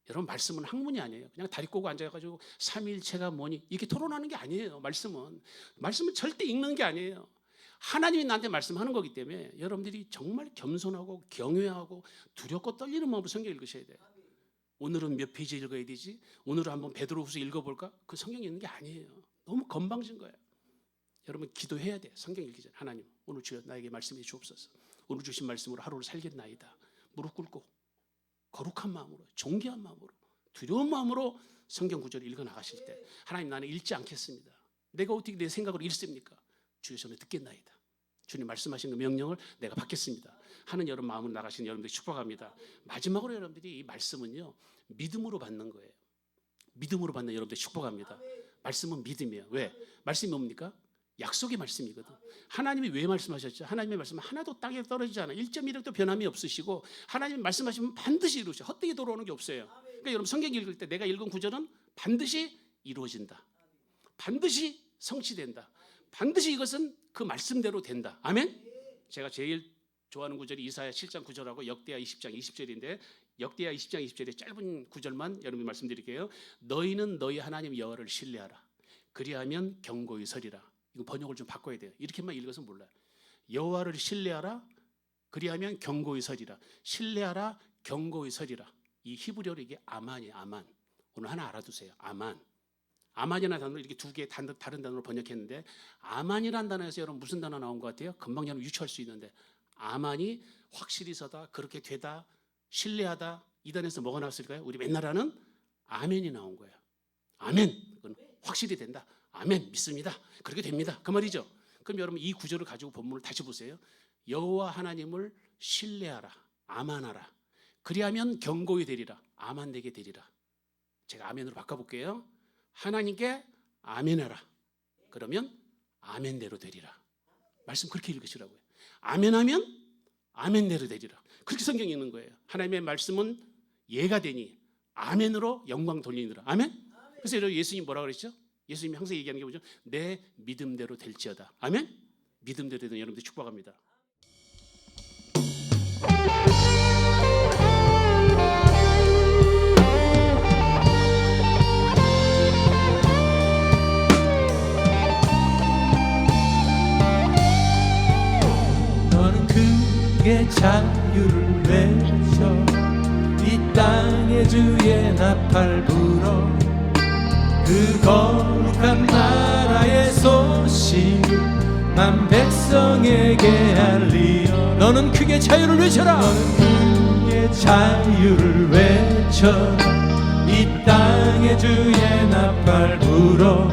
여러분 말씀은 학문이 아니에요. 그냥 다리 꼬고 앉아가지고 삼위일체가 뭐니 이렇게 토론하는 게 아니에요. 말씀은 절대 읽는 게 아니에요. 하나님이 나한테 말씀하는 거기 때문에 여러분들이 정말 겸손하고 경외하고 두렵고 떨리는 마음으로 성경 읽으셔야 돼요. 오늘은 몇 페이지 읽어야 되지? 오늘은 한번 베드로후서 읽어볼까? 그 성경 읽는 게 아니에요. 너무 건방진 거예요. 여러분 기도해야 돼. 성경 읽기 전에 하나님 오늘 주여 나에게 말씀해 주옵소서. 오늘 주신 말씀으로 하루를 살겠나이다. 무릎 꿇고 거룩한 마음으로 존귀한 마음으로 두려운 마음으로 성경 구절을 읽어 나가실 때 하나님 나는 읽지 않겠습니다. 내가 어떻게 내 생각으로 읽습니까? 주의 손에 듣겠나이다. 주님 말씀하신 그 명령을 내가 받겠습니다 하는 여러분 마음으로 나가시는 여러분들이 축복합니다. 마지막으로 여러분들이 이 말씀은요 믿음으로 받는 거예요. 믿음으로 받는 여러분들이 축복합니다. 말씀은 믿음이에요. 왜? 말씀이 뭡니까? 약속의 말씀이거든. 하나님이 왜 말씀하셨죠? 하나님의 말씀은 하나도 땅에 떨어지지 않아. 1.1획도 변함이 없으시고 하나님이 말씀하시면 반드시 이루셔. 헛되게 돌아오는 게 없어요. 그러니까 여러분 성경 읽을 때 내가 읽은 구절은 반드시 이루어진다. 반드시 성취된다. 반드시 이것은 그 말씀대로 된다. 아멘? 제가 제일 좋아하는 구절이 이사야 7장 9절하고 역대하 20장 20절인데 역대하 20장 20절의 짧은 구절만 여러분 말씀드릴게요. 너희는 너희 하나님 여호와를 신뢰하라. 그리하면 경고히 서리라. 이거 번역을 좀 바꿔야 돼요. 이렇게만 읽어서 몰라요. 여호와를 신뢰하라. 그리하면 경고히 서리라. 신뢰하라. 경고히 서리라. 이 히브리어로 이게 아만이에요. 아만. 오늘 하나 알아두세요. 아만. 아만이라는 단어를 이렇게 두 개의 다른 단어로 번역했는데 아만이라는 단어에서 여러분 무슨 단어 나온 것 같아요? 금방 여러분 유추할 수 있는데 아만이 확실히 서다, 그렇게 되다, 신뢰하다 이 단어에서 뭐가 나왔을까요? 우리 맨날 하는 아멘이 나온 거예요. 아멘. 그건 확실히 된다. 아멘. 믿습니다. 그렇게 됩니다. 그 말이죠. 그럼 여러분 이 구절을 가지고 본문을 다시 보세요. 여호와 하나님을 신뢰하라. 아만하라. 그리하면 경고히 되리라. 아만되게 되리라. 제가 아멘으로 바꿔볼게요. 하나님께 아멘하라. 그러면 아멘대로 되리라. 말씀 그렇게 읽으시라고요. 아멘하면 아멘대로 되리라. 그렇게 성경이 있는 거예요. 하나님의 말씀은 예가 되니 아멘으로 영광 돌리느라. 아멘? 그래서 예수님 뭐라고 그랬죠? 예수님이 항상 얘기하는 게 뭐죠? 내 믿음대로 될지어다. 아멘? 믿음대로 되는 여러분들 축복합니다. 자유를 외쳐 이 땅의 주의 나팔 불어 그 거룩한 나라의 소식을 난 백성에게 알리어. 너는 크게 자유를 외쳐라. 너는 크게 자유를 외쳐 이 땅의 주의 나팔 불어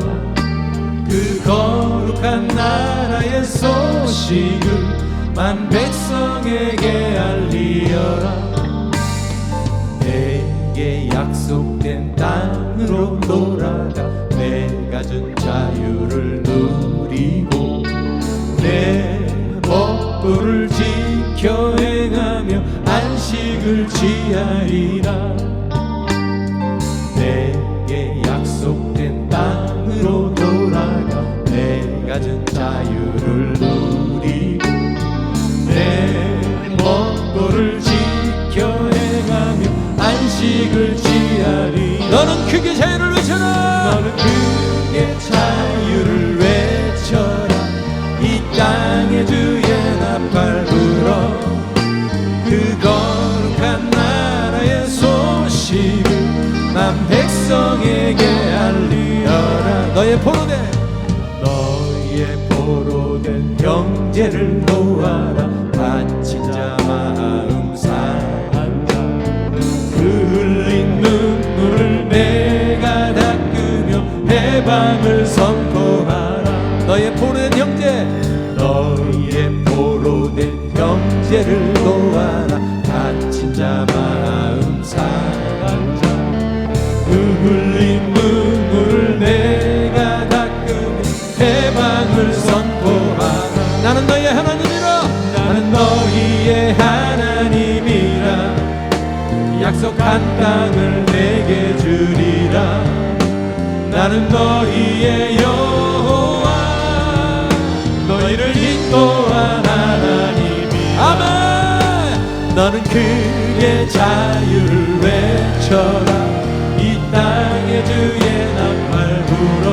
그 거룩한 나라의 소식을 만 백성에게 알리어라. 내게 약속된 땅으로 돌아가 내가 준 자유를 누리고 내 법도를 지켜 행하며 안식을 취하리라. 내게 약속된 땅으로 돌아가 내가 준 자유를 누리고 내 법도를 지켜 행하며 안식을 취하리. 너는 크게 자유를 외쳐라. 너는 크게 자유를 외쳐라. 이 땅에 주의 나팔 불어 그 거룩한 나라의 소식을 난 백성에게 알리어라. 너의 포로된 형제를 도와라. 다친 자 마음 상한다. 그 흘린 눈물을 내가 닦으며 해방을 선포하라. 너의 포로된 형제를 도와라. 다친 자 마음 상한 자 그 흘린 눈물을 내가 닦으며 해방을 선포하라. 나는 너희의 하나님이라. 나는 너희의 하나님이라. 약속한 땅을 내게 주리라. 나는 너희의 여호와 너희를 인도한 하나님이라. 아멘. 너는 크게 자유를 외쳐라. 이 땅에 주의 나팔 불어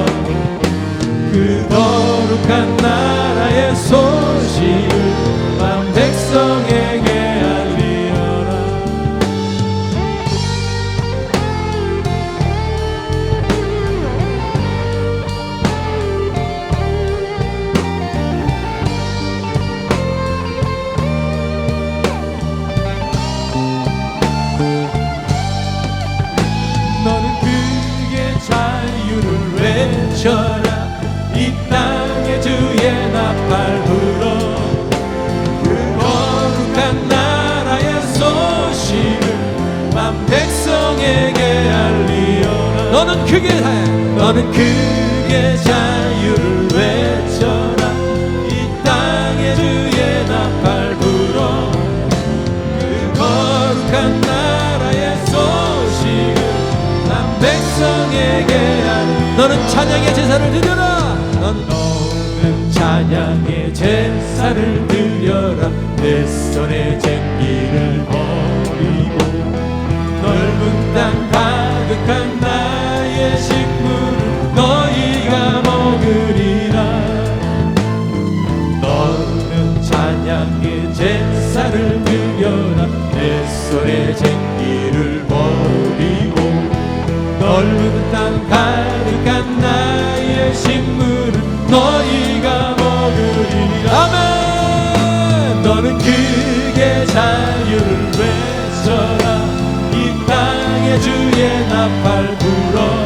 그 거룩한 나라의 소식을 만 백성에게 알리어라. 너는 크게 자유를 외쳐라. 이 땅에 주의 나팔 불어 그 거룩한 나라의 소식을 만 백성에게 알리어라. 너는 크게 자유를 외쳐라. 이 땅에 주의 나팔 불어 그 거룩한 나라의 소식을 난 백성에게 알리어라. 너는 찬양의 제사를 드려라. 너는 찬양의 제사를 드려라. 내 손에 쟁기를 버리고 넓은 땅 가득한 나의 식물을 너희가 먹으리라. 너는 찬양의 제사를 드려라. 내 손에 쟁기를 버리고 넓은 땅 가득한 나의 식물을 너희가 먹으리라. 아멘. 너는 크게 자유를 외쳐라. 이 땅에 주의 나팔 불어